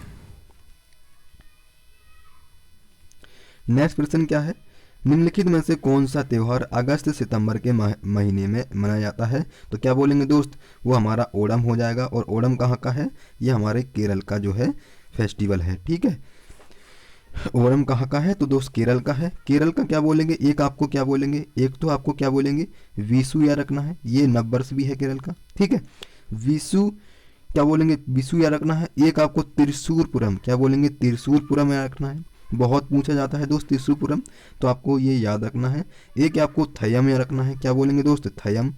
नेक्स्ट प्रश्न क्या है? निम्नलिखित में से कौन सा त्यौहार अगस्त सितंबर के महीने में मनाया जाता है? तो क्या बोलेंगे दोस्त? वो हमारा ओणम हो जाएगा। और ओणम कहाँ का है? ये हमारे केरल का जो है फेस्टिवल है, ठीक है। ओणम कहाँ का है? तो दोस्त केरल का है। केरल का क्या बोलेंगे? एक आपको क्या बोलेंगे? एक तो आपको क्या बोलेंगे? विशु याद रखना है, ये नववर्ष भी है केरल का, ठीक है। विशु क्या बोलेंगे? विशु याद रखना है। एक आपको त्रिशूरपुरम, क्या बोलेंगे? त्रिशूरपुरम याद रखना है, बहुत पूछा जाता है दोस्त त्रिशूरपुरम, तो आपको ये याद रखना है। एक आपको थयम याद रखना है, क्या बोलेंगे दोस्त? थयम,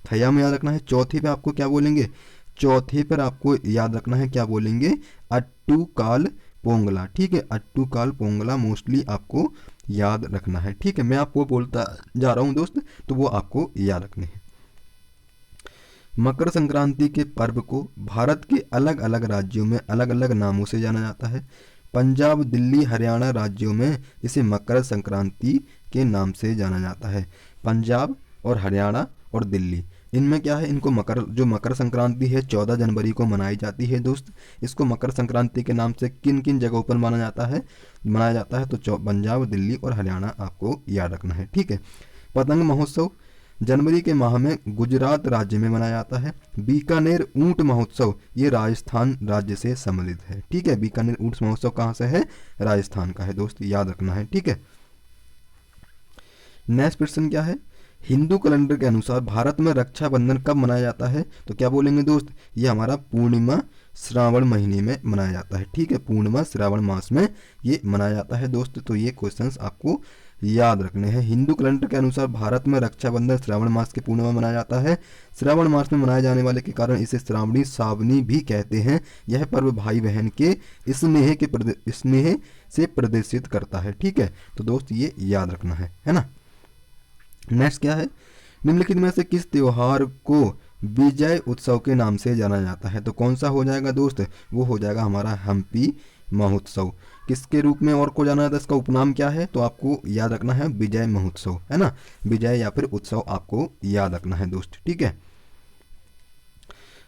थयम याद रखना है। चौथे पे आपको क्या बोलेंगे? चौथे पर आपको याद रखना है, क्या बोलेंगे? अट्टू काल पोंगला, ठीक है। अट्टू काल पोंगला मोस्टली आपको याद रखना है, ठीक है। मैं आपको बोलता जा रहा हूँ दोस्त, तो वो आपको याद रखने हैं। मकर संक्रांति के पर्व को भारत के अलग अलग राज्यों में अलग अलग नामों से जाना जाता है। पंजाब, दिल्ली, हरियाणा राज्यों में इसे मकर संक्रांति के नाम से जाना जाता है। पंजाब और हरियाणा और दिल्ली, इनमें क्या है? इनको जो मकर संक्रांति है 14 जनवरी को मनाई जाती है दोस्त। इसको मकर संक्रांति के नाम से किन किन जगहों पर मनाया जाता है? तो पंजाब, दिल्ली और हरियाणा आपको याद रखना है, ठीक है। पतंग महोत्सव जनवरी के माह में गुजरात राज्य में मनाया जाता है। बीकानेर ऊंट महोत्सव ये राजस्थान राज्य से संबंधित है, ठीक है। बीकानेर ऊंट महोत्सव कहाँ से है? राजस्थान का है दोस्त, याद रखना है, ठीक है। नेक्स्ट प्रश्न क्या है? हिंदू कैलेंडर के अनुसार भारत में रक्षाबंधन कब मनाया जाता है? तो क्या बोलेंगे दोस्त? ये हमारा पूर्णिमा श्रावण महीने में मनाया जाता है, ठीक है। पूर्णिमा श्रावण मास में ये मनाया जाता है दोस्त। तो ये क्वेश्चंस आपको याद रखने हैं। हिंदू कैलेंडर के अनुसार भारत में रक्षाबंधन श्रावण मास के पूर्णिमा मनाया जाता है। श्रावण मास में मनाए जाने वाले के कारण इसे श्रावणी सावनी भी कहते हैं। यह पर्व भाई बहन के स्नेह से प्रदर्शित करता है, ठीक है। तो दोस्त ये याद रखना है ना। नेक्स्ट क्या है? निम्नलिखित में से किस त्योहार को विजय उत्सव के नाम से जाना जाता है? तो कौन सा हो जाएगा दोस्त? वो हो जाएगा हमारा हम्पी महोत्सव। किसके रूप में और को जाना जाता है? इसका उपनाम क्या है? तो आपको याद रखना है विजय महोत्सव, है ना। विजय या फिर उत्सव आपको याद रखना है दोस्त, ठीक है।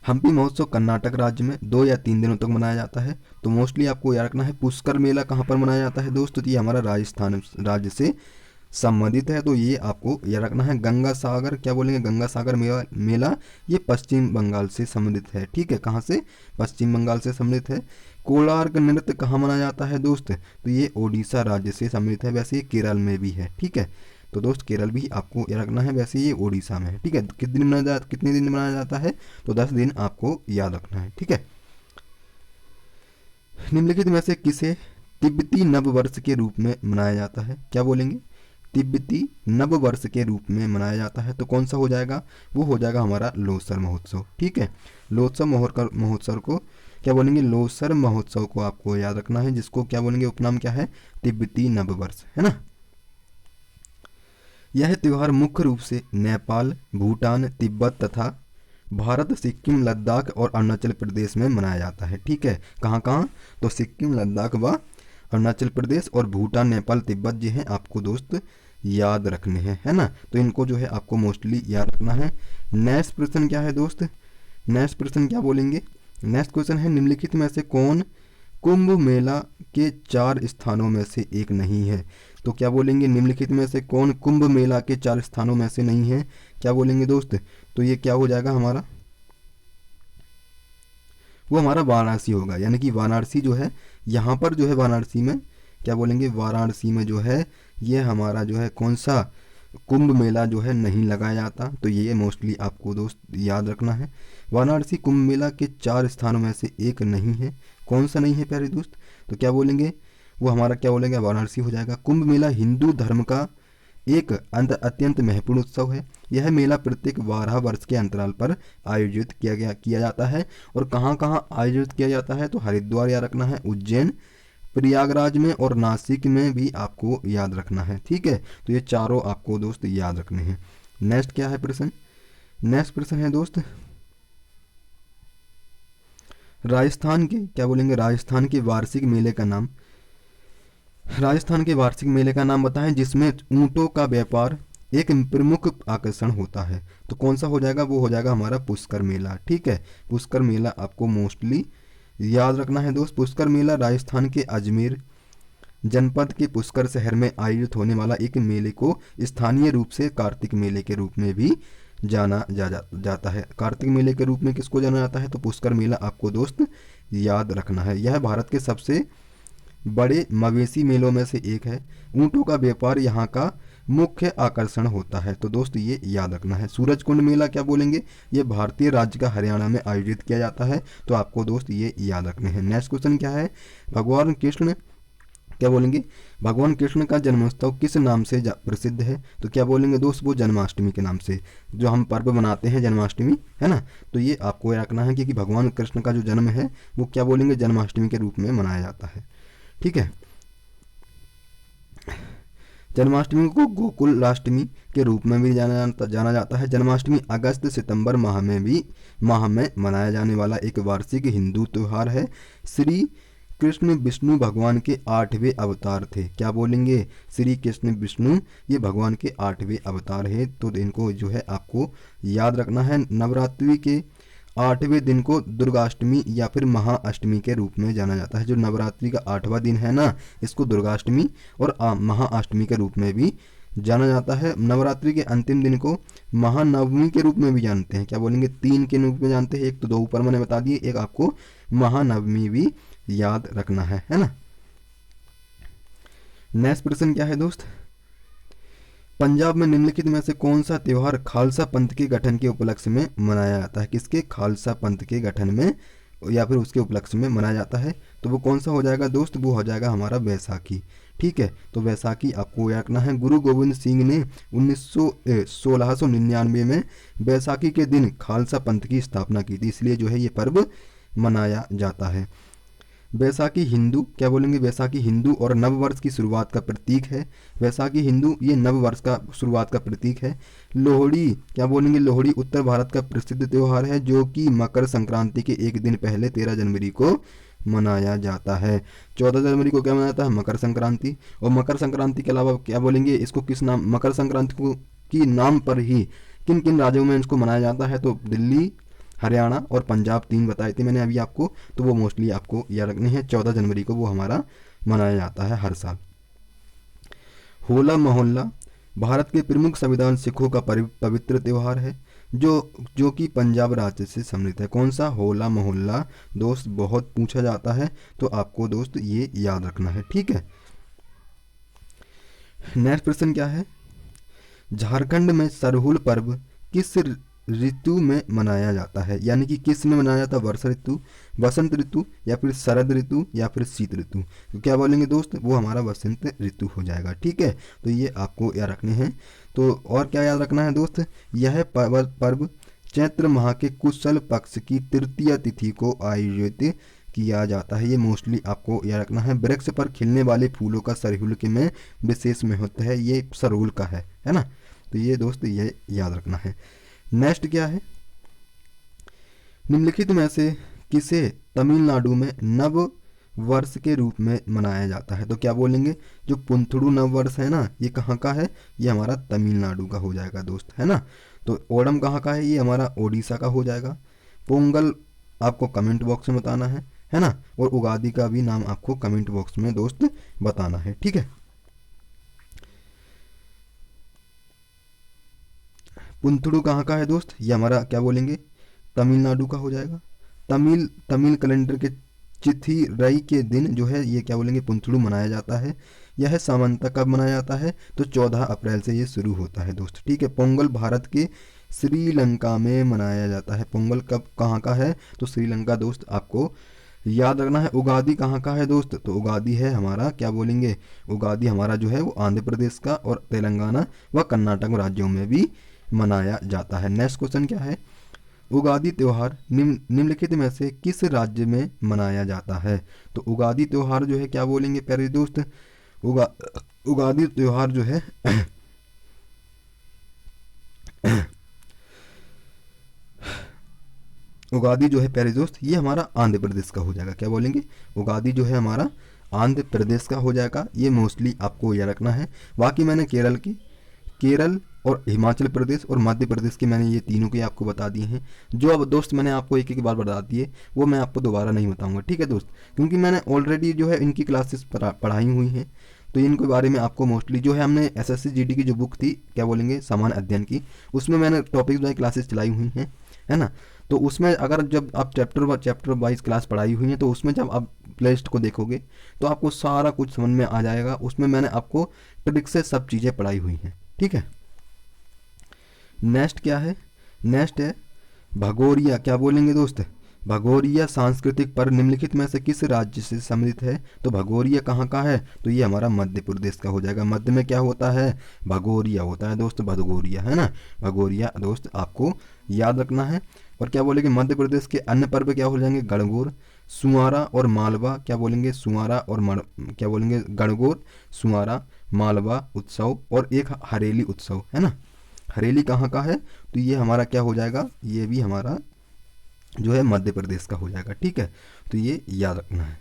हम्पी महोत्सव कर्नाटक राज्य में 2 या 3 दिनों तक मनाया जाता है। तो मोस्टली आपको याद रखना है पुष्कर मेला कहाँ पर मनाया जाता है दोस्त? तो ये हमारा राजस्थान राज्य से संबंधित है, तो ये आपको याद रखना है। गंगा सागर क्या बोलेंगे? गंगा सागर मेला ये पश्चिम बंगाल से संबंधित है, ठीक है। कहाँ से? पश्चिम बंगाल से संबंधित है। कोणार्क नृत्य कहाँ मनाया जाता है दोस्त? तो ये ओडिशा राज्य से संबंधित है। वैसे ये केरल में भी है, ठीक है। तो दोस्त केरल भी आपको याद रखना है, वैसे ये ओडिशा में है, ठीक है। कितने दिन मनाया जाता है? तो 10 दिन आपको याद रखना है, ठीक है। निम्नलिखित में से किसे तिब्बती नववर्ष के रूप में मनाया जाता है? क्या बोलेंगे? तिब्बती नववर्ष के रूप में मनाया जाता है। तो कौन सा हो जाएगा? वो हो जाएगा हमारा लोसर महोत्सव, ठीक है। लोसर महोत्सव को क्या बोलेंगे? लोसर महोत्सव को आपको याद रखना है, जिसको क्या बोलेंगे? उपनाम क्या है? तिब्बती नववर्ष, है ना। यह त्योहार मुख्य रूप से नेपाल, भूटान, तिब्बत तथा भारत, सिक्किम, लद्दाख और अरुणाचल प्रदेश में मनाया जाता है, ठीक है। कहाँ कहाँ? तो सिक्किम, लद्दाख व अरुणाचल प्रदेश और भूटान, नेपाल, तिब्बत जो है आपको दोस्त याद रखने हैं, है ना। तो इनको जो है आपको मोस्टली याद रखना है। नेक्स्ट प्रश्न क्या है दोस्त? नेक्स्ट प्रश्न क्या बोलेंगे? नेक्स्ट क्वेश्चन है निम्नलिखित में से कौन कुंभ मेला के 4 स्थानों में से एक नहीं है? तो क्या बोलेंगे? निम्नलिखित में से कौन कुंभ मेला के 4 स्थानों में से नहीं है? क्या बोलेंगे दोस्त? तो ये क्या हो जाएगा हमारा? वो हमारा वाराणसी होगा। यानी कि वाराणसी जो है, यहाँ पर जो है वाराणसी में क्या बोलेंगे, वाराणसी में जो है ये हमारा जो है कौन सा कुंभ मेला जो है नहीं लगाया जाता। तो ये मोस्टली आपको दोस्त याद रखना है। वाराणसी कुंभ मेला के 4 स्थानों में से एक नहीं है। कौन सा नहीं है प्यारे दोस्त? तो क्या बोलेंगे, वो हमारा क्या बोलेंगे, वाराणसी हो जाएगा। कुंभ मेला हिंदू धर्म का एक अत्यंत महत्वपूर्ण उत्सव है। यह मेला प्रत्येक 12 वर्ष के अंतराल पर आयोजित किया जाता है। और कहाँ कहाँ आयोजित किया जाता है? तो हरिद्वार याद रखना है, उज्जैन, प्रयागराज में और नासिक में भी आपको याद रखना है। ठीक है, तो ये चारों आपको दोस्त याद रखने हैं। नेक्स्ट क्या है प्रश्न? नेक्स्ट प्रश्न है दोस्त, राजस्थान के क्या बोलेंगे, राजस्थान के वार्षिक मेले का नाम, राजस्थान के वार्षिक मेले का नाम बताएं जिसमें ऊंटों का व्यापार एक प्रमुख आकर्षण होता है। तो कौन सा हो जाएगा? वो हो जाएगा हमारा पुष्कर मेला। ठीक है, पुष्कर मेला आपको मोस्टली याद रखना है दोस्त। पुष्कर मेला राजस्थान के अजमेर जनपद के पुष्कर शहर में आयोजित होने वाला एक मेले को स्थानीय रूप से कार्तिक मेले के रूप में भी जाता है। कार्तिक मेले के रूप में किसको जाना जाता है? तो पुष्कर मेला आपको दोस्त याद रखना है। यह भारत के सबसे बड़े मवेशी मेलों में से एक है। ऊंटों का व्यापार यहाँ का मुख्य आकर्षण होता है। तो दोस्त ये याद रखना है। सूरज कुंड मेला क्या बोलेंगे, ये भारतीय राज्य का हरियाणा में आयोजित किया जाता है। तो आपको दोस्त ये याद रखने हैं। नेक्स्ट क्वेश्चन क्या है, भगवान कृष्ण क्या बोलेंगे, भगवान कृष्ण का जन्मोत्सव किस नाम से प्रसिद्ध है? तो क्या बोलेंगे दोस्त, वो जन्माष्टमी के नाम से, जो हम पर्व मनाते हैं जन्माष्टमी, है ना। तो ये आपको रखना है कि भगवान कृष्ण का जो जन्म है वो क्या बोलेंगे, जन्माष्टमी के रूप में मनाया जाता है। ठीक है, जन्माष्टमी को गोकुलाष्टमी के रूप में भी जाना जाता है। जन्माष्टमी अगस्त सितंबर माह में मनाया जाने वाला एक वार्षिक हिंदू त्यौहार है। श्री कृष्ण विष्णु भगवान के 8वें अवतार थे। क्या बोलेंगे, श्री कृष्ण विष्णु ये भगवान के 8वें अवतार है। तो इनको जो है आपको याद रखना है। नवरात्रि के 8वें दिन को दुर्गाष्टमी या फिर महाअष्टमी के रूप में जाना जाता है। जो नवरात्रि का 8वां दिन है ना, इसको दुर्गाष्टमी और महाअष्टमी के रूप में भी जाना जाता है। नवरात्रि के अंतिम दिन को महानवमी के रूप में भी जानते हैं। क्या बोलेंगे, 3 के रूप में जानते हैं। एक तो 2 ऊपर मैंने बता दिए, एक आपको महानवमी भी याद रखना है ना। नेक्स्ट प्रश्न क्या है दोस्त, पंजाब में निम्नलिखित में से कौन सा त्यौहार खालसा पंथ के गठन के उपलक्ष्य में मनाया जाता है? किसके, खालसा पंथ के गठन में या फिर उसके उपलक्ष्य में मनाया जाता है। तो वो कौन सा हो जाएगा दोस्त, वो हो जाएगा हमारा बैसाखी। ठीक है, तो बैसाखी आपको याद रखना है। गुरु गोविंद सिंह ने 1699 में बैसाखी के दिन खालसा पंथ की स्थापना की थी, इसलिए जो है ये पर्व मनाया जाता है। बैसाखी हिंदू क्या बोलेंगे, बैसाखी हिंदू और नव वर्ष की शुरुआत का प्रतीक है। बैसाखी हिंदू ये नव वर्ष का शुरुआत का प्रतीक है। लोहड़ी क्या बोलेंगे, लोहड़ी उत्तर भारत का प्रसिद्ध त्यौहार है जो कि मकर संक्रांति के एक दिन पहले 13 जनवरी को मनाया जाता है। 14 जनवरी को क्या मनाया जाता है, मकर संक्रांति। और मकर संक्रांति के अलावा क्या बोलेंगे, इसको किस नाम, मकर संक्रांति को की नाम पर ही किन किन राज्यों में इसको मनाया जाता है? तो दिल्ली, हरियाणा और पंजाब 3 बताए थे मैंने अभी आपको। तो वो मोस्टली आपको याद रखनी है। 14 जनवरी को वो हमारा मनाया जाता है हर साल। होला मोहल्ला भारत के प्रमुख संविधान सिखों का पवित्र त्यौहार है जो कि पंजाब राज्य से सम्मिलित है। कौन सा, होला मोहल्ला दोस्त, बहुत पूछा जाता है। तो आपको दोस्त ये याद रखना है। ठीक है, नेक्स्ट प्रश्न क्या है, झारखंड में सरहुल पर्व किस ऋतु में मनाया जाता है? यानी कि किस में मनाया जाता है, वर्षा ऋतु, वसंत ऋतु या फिर शरद ऋतु या फिर शीत ऋतु? तो क्या बोलेंगे दोस्त, वो हमारा वसंत ऋतु हो जाएगा। ठीक है, तो ये आपको याद रखने हैं। तो और क्या याद रखना है दोस्त, यह पर्व चैत्र माह के कुशल पक्ष की तृतीय तिथि को आयोजित किया जाता है। ये मोस्टली आपको याद रखना है। वृक्ष पर खिलने वाले फूलों का सरहुल के में विशेष महत्व है, ये सरहुल का है ना। तो ये दोस्त ये याद रखना है। नेक्स्ट क्या है, निम्नलिखित में से किसे तमिलनाडु में नव वर्ष के रूप में मनाया जाता है? तो क्या बोलेंगे, जो पुंथड़ू नव वर्ष है ना, ये कहाँ का है, ये हमारा तमिलनाडु का हो जाएगा दोस्त, है ना। तो ओणम कहाँ का है, ये हमारा ओडिशा का हो जाएगा। पोंगल आपको कमेंट बॉक्स में बताना है ना। और उगादी का भी नाम आपको कमेंट बॉक्स में दोस्त बताना है। ठीक है, पुंथड़ू कहाँ का है दोस्त, ये हमारा क्या बोलेंगे, तमिलनाडु का हो जाएगा। तमिल तमिल कैलेंडर के चिथिरई के दिन जो है ये क्या बोलेंगे पुंथड़ू मनाया जाता है। यह सामान्यतः कब मनाया जाता है, तो 14 अप्रैल से ये शुरू होता है दोस्त। ठीक है, पोंगल भारत के श्रीलंका में मनाया जाता है। पोंगल कब कहाँ का है, तो श्रीलंका दोस्त आपको याद रखना है। उगादी कहाँ का है दोस्त, तो उगादी है हमारा क्या बोलेंगे, उगादी हमारा जो है वो आंध्र प्रदेश का और तेलंगाना व कर्नाटक राज्यों में भी मनाया जाता है। नेक्स्ट क्वेश्चन क्या है, उगादी त्यौहार निम्नलिखित में से किस राज्य में मनाया जाता है। तो उगादी त्यौहार जो है क्या बोलेंगे प्यारे दोस्त, उगादी त्यौहार जो है उगादी जो है प्यारे दोस्त ये हमारा आंध्र प्रदेश का हो जाएगा। क्या बोलेंगे, उगादी जो है हमारा आंध्र प्रदेश का हो जाएगा। ये मोस्टली आपको याद रखना है। बाकी मैंने केरल और हिमाचल प्रदेश और मध्य प्रदेश के मैंने ये तीनों के आपको बता दिए हैं। जो अब दोस्त मैंने आपको एक एक बार बता दिए वो मैं आपको दोबारा नहीं बताऊंगा। ठीक है दोस्त, क्योंकि मैंने ऑलरेडी जो है इनकी क्लासेस पढ़ाई हुई हैं, तो इनके बारे में आपको मोस्टली जो है हमने एसएससी जीडी की जो बुक थी क्या बोलेंगे सामान्य अध्ययन की, उसमें मैंने टॉपिक वाइज क्लासेस चलाई हुई हैं, है ना। तो उसमें अगर जब आप चैप्टर वाइज क्लास पढ़ाई हुई है तो उसमें जब आप प्लेलिस्ट को देखोगे तो आपको सारा कुछ समझ में आ जाएगा। उसमें मैंने आपको ट्रिक से सब चीज़ें पढ़ाई हुई हैं। ठीक है, नेक्स्ट क्या है, नेक्स्ट है भगोरिया। क्या बोलेंगे दोस्त, भगोरिया सांस्कृतिक पर्व निम्नलिखित में से किस राज्य से सम्मिलित है। तो भगोरिया कहाँ का है, तो ये हमारा मध्य प्रदेश का हो जाएगा। मध्य में क्या होता है, भगोरिया होता है दोस्त, भगोरिया है ना, भगोरिया दोस्त आपको याद रखना है। और क्या बोलेंगे मध्य प्रदेश के अन्य पर्व क्या हो जाएंगे, गणगौर, सुआरा और मालवा। क्या बोलेंगे, सुआरा और क्या बोलेंगे, गणगौर, सुआरा, मालवा उत्सव और एक हरेली उत्सव है ना। हरेली कहाँ का है, तो ये हमारा क्या हो जाएगा, ये भी हमारा जो है मध्य प्रदेश का हो जाएगा। ठीक है, तो ये याद रखना है।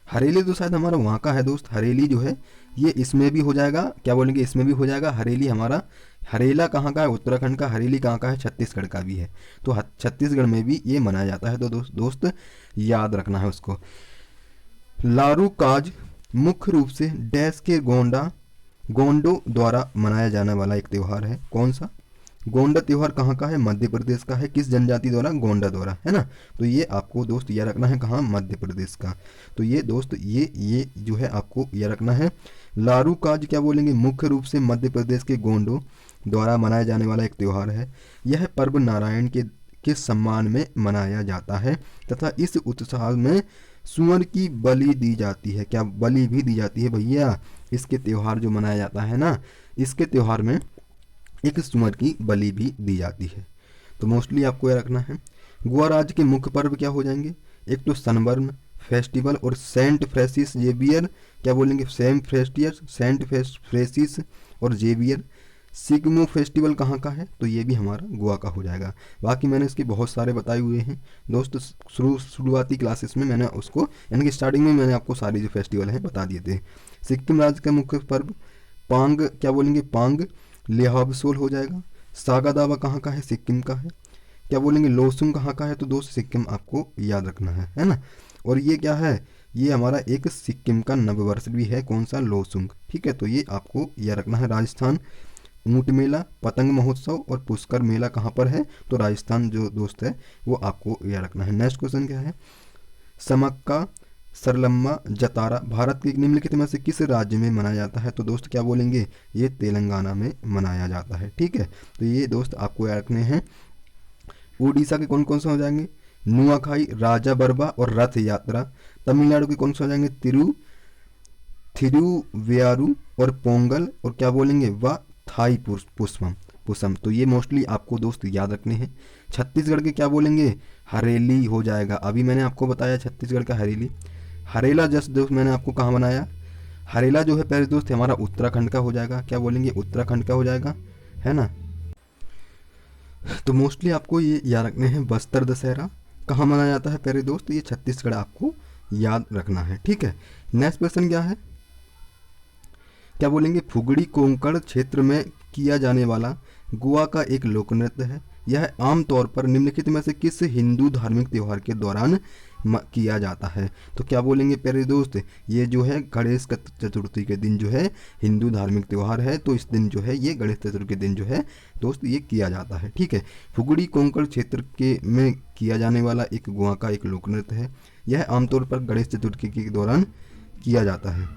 हरेली तो शायद हमारा वहाँ का है दोस्त, हरेली जो है ये इसमें भी हो जाएगा। क्या बोलेंगे, इसमें भी हो जाएगा हरेली हमारा। हरेला कहाँ का है, उत्तराखंड का। हरेली कहाँ का है, छत्तीसगढ़ का भी है। तो छत्तीसगढ़ में भी ये मनाया जाता है, तो दोस्त याद रखना है उसको। लारू काज मुख्य रूप से डैश के गोंडो द्वारा मनाया जाने वाला एक त्यौहार है। कौन सा, गोंडा त्यौहार कहाँ का है, मध्य प्रदेश का है। किस जनजाति द्वारा, गोंडा द्वारा, है ना। तो ये आपको दोस्त याद रखना है, कहाँ, मध्य प्रदेश का। तो ये दोस्त ये जो है आपको याद रखना है। लारू काज क्या बोलेंगे, मुख्य रूप से मध्य प्रदेश के गोंडो द्वारा मनाया जाने वाला एक त्यौहार है। यह पर्व नारायण के सम्मान में मनाया जाता है तथा इस उत्सव में सुअर की बलि दी जाती है। क्या बलि भी दी जाती है भैया, इसके त्यौहार जो मनाया जाता है ना, इसके त्यौहार में एक सुअर की बलि भी दी जाती है। तो मोस्टली आपको यह रखना है। गोवा राज्य के मुख्य पर्व क्या हो जाएंगे, एक तो सनबर्न फेस्टिवल और सेंट फ्रेसिस जेवियर। क्या बोलेंगे, सेंट फ्रेसिस और जेवियर। सिग्मो फेस्टिवल कहाँ का है, तो ये भी हमारा गोवा का हो जाएगा। बाकी मैंने इसके बहुत सारे बताए हुए हैं दोस्त, शुरुआती क्लासेस में मैंने उसको यानी कि स्टार्टिंग में मैंने आपको सारे जो फेस्टिवल हैं बता दिए थे। सिक्किम राज्य का मुख्य पर्व पांग, क्या बोलेंगे, पांग लेहाबसोल हो जाएगा। सागा दावा कहाँ का है, सिक्किम का है। क्या बोलेंगे, लोसुंग कहाँ का है, तो दोस्त सिक्किम आपको याद रखना है ना। और ये क्या है, ये हमारा एक सिक्किम का नववर्ष भी है, कौन सा, लोसुंग। ठीक है, तो ये आपको याद रखना है। राजस्थान ऊंट मेला, पतंग महोत्सव और पुष्कर मेला कहाँ पर है, तो राजस्थान जो दोस्त है वो आपको याद रखना है। नेक्स्ट क्वेश्चन क्या है, समक्का सरलम्मा जतारा भारत के निम्नलिखित में से किस राज्य में मनाया जाता है, तो दोस्त क्या बोलेंगे, ये तेलंगाना में मनाया जाता है। ठीक है, तो ये दोस्त आपको याद रखने हैं। उड़ीसा के कौन कौन से हो जाएंगे, नुआखाई, राजा बरबा और रथ यात्रा। तमिलनाडु के कौन से हो जाएंगे, थिरुवैयारू और पोंगल और क्या बोलेंगे, व थाई पुष्पम। तो ये मोस्टली आपको दोस्त याद रखने हैं। छत्तीसगढ़ के क्या बोलेंगे, हरेली हो जाएगा। अभी मैंने आपको बताया छत्तीसगढ़ का हरेली। हरेला जस्ट दोस्त मैंने आपको कहाँ बनाया, हरेला जो है पहले दोस्त हमारा उत्तराखंड का हो जाएगा। क्या बोलेंगे, उत्तराखंड का हो जाएगा, है ना। तो मोस्टली आपको ये याद रखने हैं। बस्तर दशहरा कहाँ मनाया जाता है प्यारे दोस्त, ये छत्तीसगढ़ आपको याद रखना है। ठीक है, नेक्स्ट क्वेश्चन क्या है, क्या बोलेंगे, फुगड़ी कोंकण क्षेत्र में किया जाने वाला गोवा का एक लोक नृत्य है। यह आमतौर पर निम्नलिखित में से किस हिंदू धार्मिक त्यौहार के दौरान किया जाता है? तो क्या बोलेंगे प्यारे दोस्त, ये जो है गणेश चतुर्थी के दिन जो है हिंदू धार्मिक त्यौहार है, तो इस दिन जो है ये गणेश चतुर्थी के दिन जो है दोस्त ये किया जाता है। ठीक है, फुगड़ी कोंकण क्षेत्र के में किया जाने वाला एक गोवा का एक लोक नृत्य है। यह आमतौर पर गणेश चतुर्थी के दौरान किया जाता है।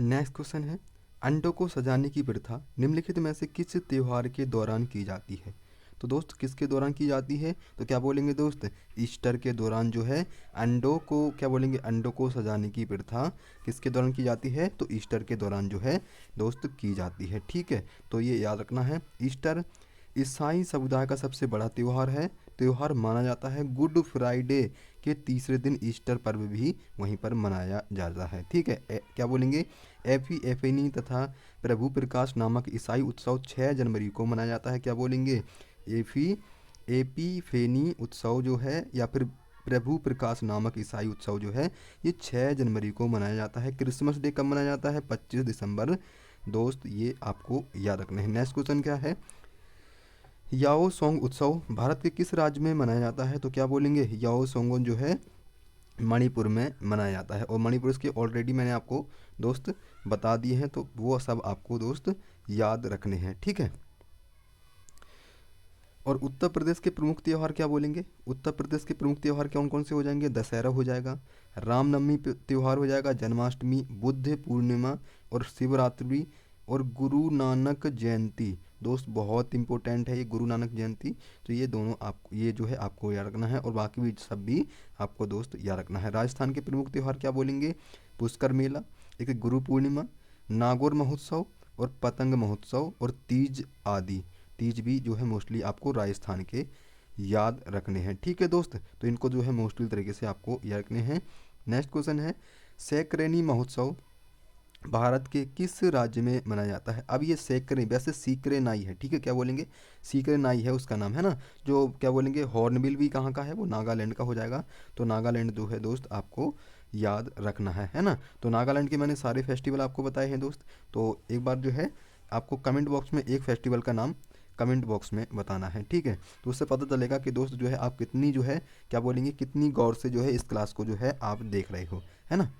नेक्स्ट क्वेश्चन है, अंडों को सजाने की प्रथा निम्नलिखित में से किस त्योहार के दौरान की जाती है? तो दोस्त किसके दौरान की जाती है? तो क्या बोलेंगे दोस्त, ईस्टर के दौरान जो है अंडों को क्या बोलेंगे, अंडों को सजाने की प्रथा किसके दौरान की जाती है? तो ईस्टर के दौरान जो है दोस्त की जाती है। ठीक है, तो ये याद रखना है। ईस्टर ईसाई समुदाय का सबसे बड़ा त्यौहार माना जाता है। गुड फ्राइडे के तीसरे दिन ईस्टर पर्व भी वहीं पर मनाया जाता है। ठीक है, क्या बोलेंगे, एफी तथा प्रभु प्रकाश नामक ईसाई उत्सव 6 जनवरी को मनाया जाता है। क्या बोलेंगे, एपीफेनी उत्सव जो है या फिर प्रभु प्रकाश नामक ईसाई उत्सव जो है ये 6 जनवरी को मनाया जाता है। क्रिसमस डे कब मनाया जाता है? 25 दिसंबर। दोस्त ये आपको याद रखना है। नेक्स्ट क्वेश्चन क्या है, याओ सोंग उत्सव भारत के किस राज्य में मनाया जाता है? तो क्या बोलेंगे, याओ सोंग जो है मणिपुर में मनाया जाता है। और मणिपुर इसके ऑलरेडी मैंने आपको दोस्त बता दिए हैं, तो वो सब आपको दोस्त याद रखने हैं। ठीक है, और उत्तर प्रदेश के प्रमुख त्यौहार क्या बोलेंगे? उत्तर प्रदेश के प्रमुख त्यौहार कौन कौन से हो जाएंगे? दशहरा हो जाएगा, रामनवमी त्यौहार हो जाएगा, जन्माष्टमी, बुद्ध पूर्णिमा और शिवरात्रि और गुरु नानक जयंती। दोस्त बहुत इंपॉर्टेंट है ये गुरु नानक जयंती, तो ये दोनों आपको ये जो है आपको याद रखना है, और बाकी भी सब भी आपको दोस्त याद रखना है। राजस्थान के प्रमुख त्यौहार क्या बोलेंगे? पुष्कर मेला, एक गुरु पूर्णिमा, नागौर महोत्सव और पतंग महोत्सव और तीज आदि। तीज भी जो है मोस्टली आपको राजस्थान के याद रखने हैं। ठीक है दोस्त, तो इनको जो है मोस्टली तरीके से आपको याद रखने हैं। नेक्स्ट क्वेश्चन है, सैकरेनी महोत्सव भारत के किस राज्य में मनाया जाता है? अब ये सैकरे वैसे सीकरे नाई है। ठीक है, क्या बोलेंगे, सीकरे नाई है उसका नाम है ना। जो क्या बोलेंगे, हॉर्नबिल भी कहाँ का है? वो नागालैंड का हो जाएगा। तो नागालैंड जो है दोस्त आपको याद रखना है ना। तो नागालैंड के मैंने सारे फेस्टिवल आपको बताए हैं दोस्त। तो एक बार जो है आपको कमेंट बॉक्स में एक फेस्टिवल का नाम कमेंट बॉक्स में बताना है। ठीक है, तो उससे पता चलेगा कि दोस्त जो है आप कितनी जो है क्या बोलेंगे, कितनी गौर से जो है इस क्लास को जो है आप देख रहे हो, है ना।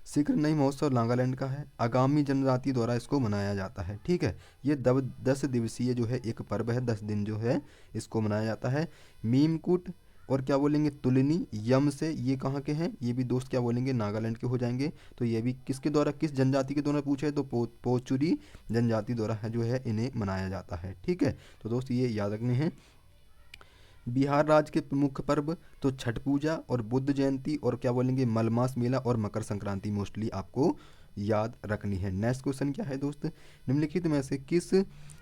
शीघ्र नई महोत्सव नागालैंड का है, आगामी जनजाति द्वारा इसको मनाया जाता है। ठीक है, ये 10 दिवसीय जो है एक पर्व है, 10 दिन जो है इसको मनाया जाता है। मीमकूट और क्या बोलेंगे तुलनी यम से, ये कहाँ के हैं? ये भी दोस्त क्या बोलेंगे नागालैंड के हो जाएंगे। तो ये भी किसके द्वारा, किस जनजाति के द्वारा पूछे तो पोचुरी जनजाति द्वारा है जो है इन्हें मनाया जाता है। ठीक है, तो दोस्त ये याद रखने हैं। बिहार राज्य के प्रमुख पर्व तो छठ पूजा और बुद्ध जयंती और क्या बोलेंगे मलमास मेला और मकर संक्रांति मोस्टली आपको याद रखनी है। नेक्स्ट क्वेश्चन क्या है दोस्त, निम्नलिखित में से किस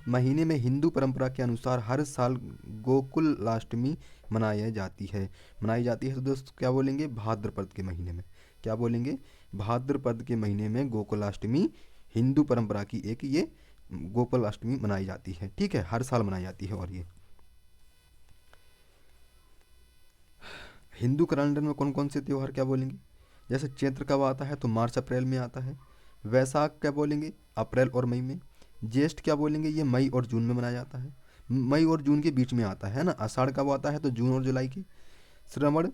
महीने में हिंदू परंपरा के अनुसार हर साल गोकुलाष्टमी मनाई जाती है? तो दोस्त क्या बोलेंगे भाद्रपद के महीने में। क्या बोलेंगे, भाद्रपद के महीने में गोकुलाष्टमी हिंदू परंपरा की एक ये गोकुलाष्टमी मनाई जाती है। ठीक है, हर साल मनाई जाती है। और ये हिंदू कैलेंडर में कौन कौन से त्यौहार क्या बोलेंगे, जैसे चैत्र कब आता है? तो मार्च अप्रैल में आता है। वैशाख क्या बोलेंगे, अप्रैल और मई में। ज्येष्ठ क्या बोलेंगे, ये मई और जून में मनाया जाता है, मई और जून के बीच में आता है ना। आषाढ़ कब आता है? तो जून और जुलाई के। श्रावण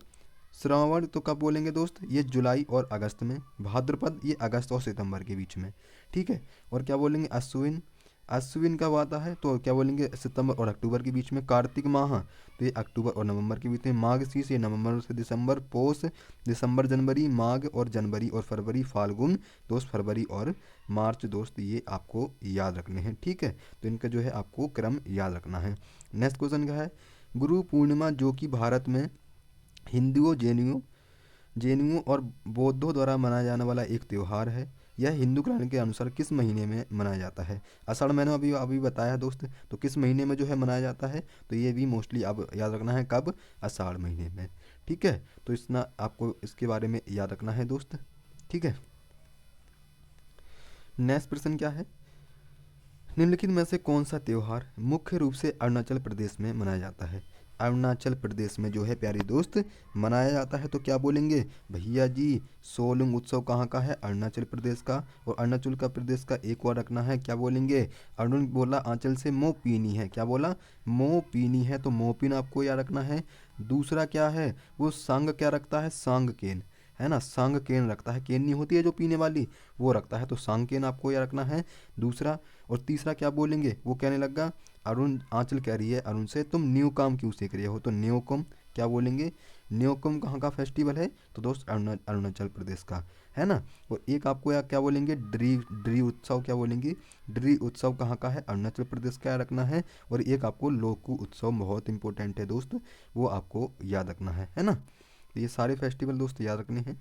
श्रावण तो कब बोलेंगे दोस्त, ये जुलाई और अगस्त में। भाद्रपद ये अगस्त और सितंबर के बीच में। ठीक है, और क्या बोलेंगे अश्विन, अश्विन कब आता है? तो क्या बोलेंगे सितंबर और अक्टूबर के बीच में। कार्तिक माह तो ये अक्टूबर और नवंबर के बीच में। माघ शीर्ष ये नवंबर से दिसंबर। पौष दिसंबर जनवरी। माघ और जनवरी और फरवरी। फाल्गुन दोस्त फरवरी और मार्च दोस्त ये आपको याद रखने हैं। ठीक है, तो इनका जो है आपको क्रम याद रखना है। नेक्स्ट क्वेश्चन क्या है, गुरु पूर्णिमा जो कि भारत में हिंदुओं जैनियों और बौद्धों द्वारा मनाया जाने वाला एक त्यौहार है। यह हिंदू कैलेंडर के अनुसार किस महीने में मनाया जाता है? आषाढ़ मैंने अभी अभी बताया दोस्त, तो किस महीने में जो है मनाया जाता है? तो ये भी मोस्टली अब याद रखना है, कब? आषाढ़ महीने में। ठीक है, तो इतना आपको इसके बारे में याद रखना है दोस्त। ठीक है, नेक्स्ट प्रश्न क्या है, निम्नलिखित में से कौन सा त्यौहार मुख्य रूप से अरुणाचल प्रदेश में मनाया जाता है? अरुणाचल प्रदेश में जो है प्यारे दोस्त मनाया जाता है। तो क्या बोलेंगे भैया जी, सोलुंग उत्सव कहाँ का है? अरुणाचल प्रदेश का। और अरुणाचल का प्रदेश का एक और रखना है, क्या बोलेंगे? अरुण बोला आंचल से मोपीनी है, क्या बोला? मोपीनी है, तो मोपिन आपको याद रखना है। दूसरा क्या है? वो संग क्या रखता है? सांग केन, है ना, सांग केन रखता है। केन नहीं होती है जो पीने वाली, वो रखता है, तो सांग केन आपको याद रखना है दूसरा। और तीसरा क्या बोलेंगे? वो कहने लगा, अरुण आंचल कह रही है अरुण से, तुम न्यू काम क्यों सीख रहे हो? तो न्योकम क्या बोलेंगे? न्योकम कहाँ का फेस्टिवल है? तो दोस्त अरुणाचल प्रदेश का, है ना। और एक आपको क्या बोलेंगे? ड्री ड्री उत्सव, क्या बोलेंगे? ड्री उत्सव कहाँ का है? अरुणाचल प्रदेश का रखना है। और एक आपको लोकू उत्सव बहुत इंपॉर्टेंट है दोस्त, वो आपको याद रखना है ना। तो ये सारे फेस्टिवल दोस्त याद रखने हैं।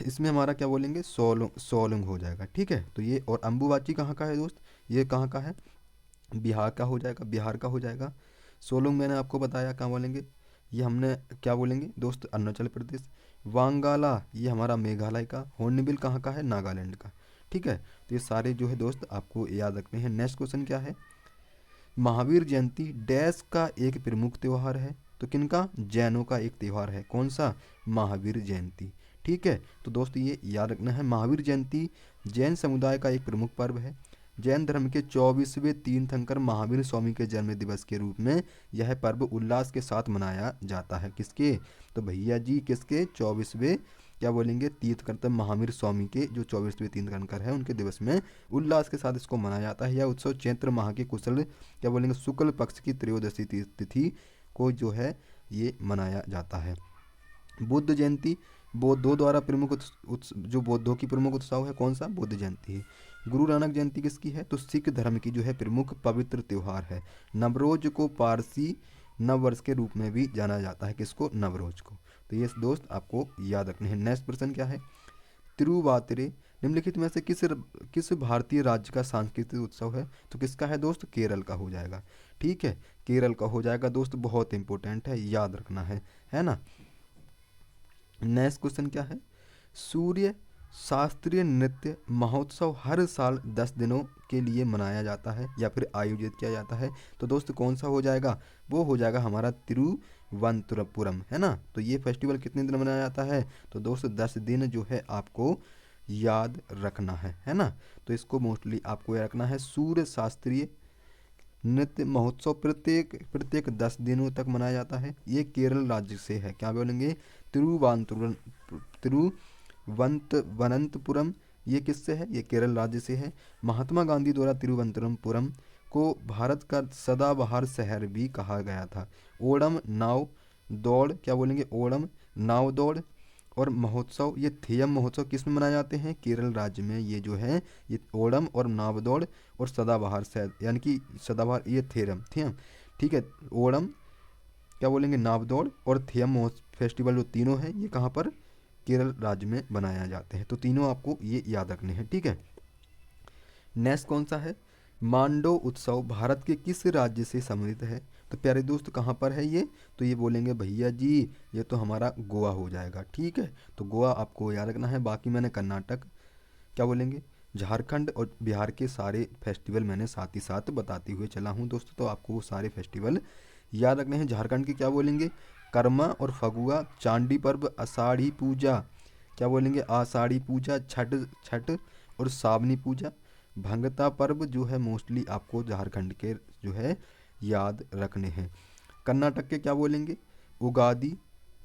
इसमें हमारा क्या बोलेंगे? सोलुंग, सोलुंग हो जाएगा, ठीक है। तो ये, और अम्बुबाची कहाँ का है दोस्त? ये कहाँ का है? बिहार का हो जाएगा, बिहार का हो जाएगा। सोलुंग मैंने आपको बताया, कहाँ बोलेंगे? ये हमने क्या बोलेंगे दोस्त? अरुणाचल प्रदेश। वांगाला ये हमारा मेघालय का। हॉर्नबिल कहाँ का है? नागालैंड का, ठीक है। तो ये सारे जो है दोस्त आपको याद रखने हैं। नेक्स्ट क्वेश्चन क्या है? महावीर जयंती डैश का एक प्रमुख त्यौहार है? तो किनका? जैनों का एक त्यौहार है, कौन सा? महावीर जयंती, ठीक है। तो दोस्त ये याद रखना है, महावीर जयंती जैन समुदाय का एक प्रमुख पर्व है। जैन धर्म के 24वें तीर्थंकर महावीर स्वामी के जन्म दिवस के रूप में यह पर्व उल्लास के साथ मनाया जाता है। किसके? तो भैया जी किसके? 24वें, क्या बोलेंगे? तीर्थंकर महावीर स्वामी के जो 24वें तीर्थंकर है उनके दिवस में उल्लास के साथ इसको मनाया जाता है। यह उत्सव चैत्र माह के कुशल, क्या बोलेंगे, शुक्ल पक्ष की त्रयोदशी तिथि को जो है ये मनाया जाता है। बुद्ध जयंती बौद्धों द्वारा प्रमुख जो बौद्धों की प्रमुख उत्सव है, कौन सा? बुद्ध जयंती है। गुरु नानक जयंती किसकी है? तो सिख धर्म की जो है प्रमुख पवित्र त्यौहार है। नवरोज को पारसी नव वर्ष के रूप में भी जाना जाता है, किसको? नवरोज को। तो ये दोस्त आपको याद रखने हैं। नेक्स्ट प्रश्न क्या है? तिरुवातिरे निम्नलिखित में से किस भारतीय राज्य का सांस्कृतिक उत्सव है? तो किसका है दोस्त? केरल का हो जाएगा, ठीक है, केरल का हो जाएगा दोस्त, बहुत इंपॉर्टेंट है, याद रखना है ना। नेक्स्ट क्वेश्चन क्या है? सूर्य शास्त्रीय नृत्य महोत्सव हर साल 10 दिनों के लिए मनाया जाता है या फिर आयोजित किया जाता है। तो दोस्त कौन सा हो जाएगा? वो हो जाएगा हमारा तिरुवनंतपुरम, है ना। तो ये फेस्टिवल कितने दिन मनाया जाता है? तो दोस्त 10 दिन जो है आपको याद रखना है ना। तो इसको मोस्टली आपको याद रखना है। सूर्य शास्त्रीय नृत्य महोत्सव प्रत्येक प्रत्येक 10 दिनों तक मनाया जाता है। ये केरल राज्य से है, क्या बोलेंगे? तिरुवनंतपुरम, तिरुवनंतपुरम ये किससे है? ये केरल राज्य से है। महात्मा गांधी द्वारा तिरुवनंतपुरम को भारत का सदाबहार शहर भी कहा गया था। ओणम नाव दौड़, क्या बोलेंगे? ओणम नाव दौड़ और महोत्सव, ये थेयम महोत्सव किस में मनाए जाते हैं? केरल राज्य में। ये जो है ये ओणम और नाव दौड़ और सदाबहार शहर, यानी कि सदाबहार, ये थेरम थेयम, ठीक है। ओणम, क्या बोलेंगे? नाव दौड़ और थेयम फेस्टिवल, जो तीनों हैं ये कहाँ पर? केरल राज्य में बनाया जाते हैं। तो तीनों आपको ये याद रखने हैं, ठीक है। नेक्स्ट कौन सा है? मांडो उत्सव भारत के किस राज्य से संबंधित है? तो प्यारे दोस्त कहाँ पर है ये? तो ये बोलेंगे भैया जी ये तो हमारा गोवा हो जाएगा, ठीक है। तो गोवा आपको याद रखना है। बाकी मैंने कर्नाटक, क्या बोलेंगे, झारखंड और बिहार के सारे फेस्टिवल मैंने साथ ही साथ बताते हुए चला हूँ दोस्तों। तो आपको वो सारे फेस्टिवल याद रखने हैं। झारखंड के क्या बोलेंगे? कर्मा और फगुआ, चांडी पर्व, आषाढ़ी पूजा, क्या बोलेंगे? आषाढ़ी पूजा, छठ छठ और सावनी पूजा। भंगता पर्व जो है मोस्टली आपको झारखंड के जो है याद रखने हैं। कर्नाटक के क्या बोलेंगे? उगादि,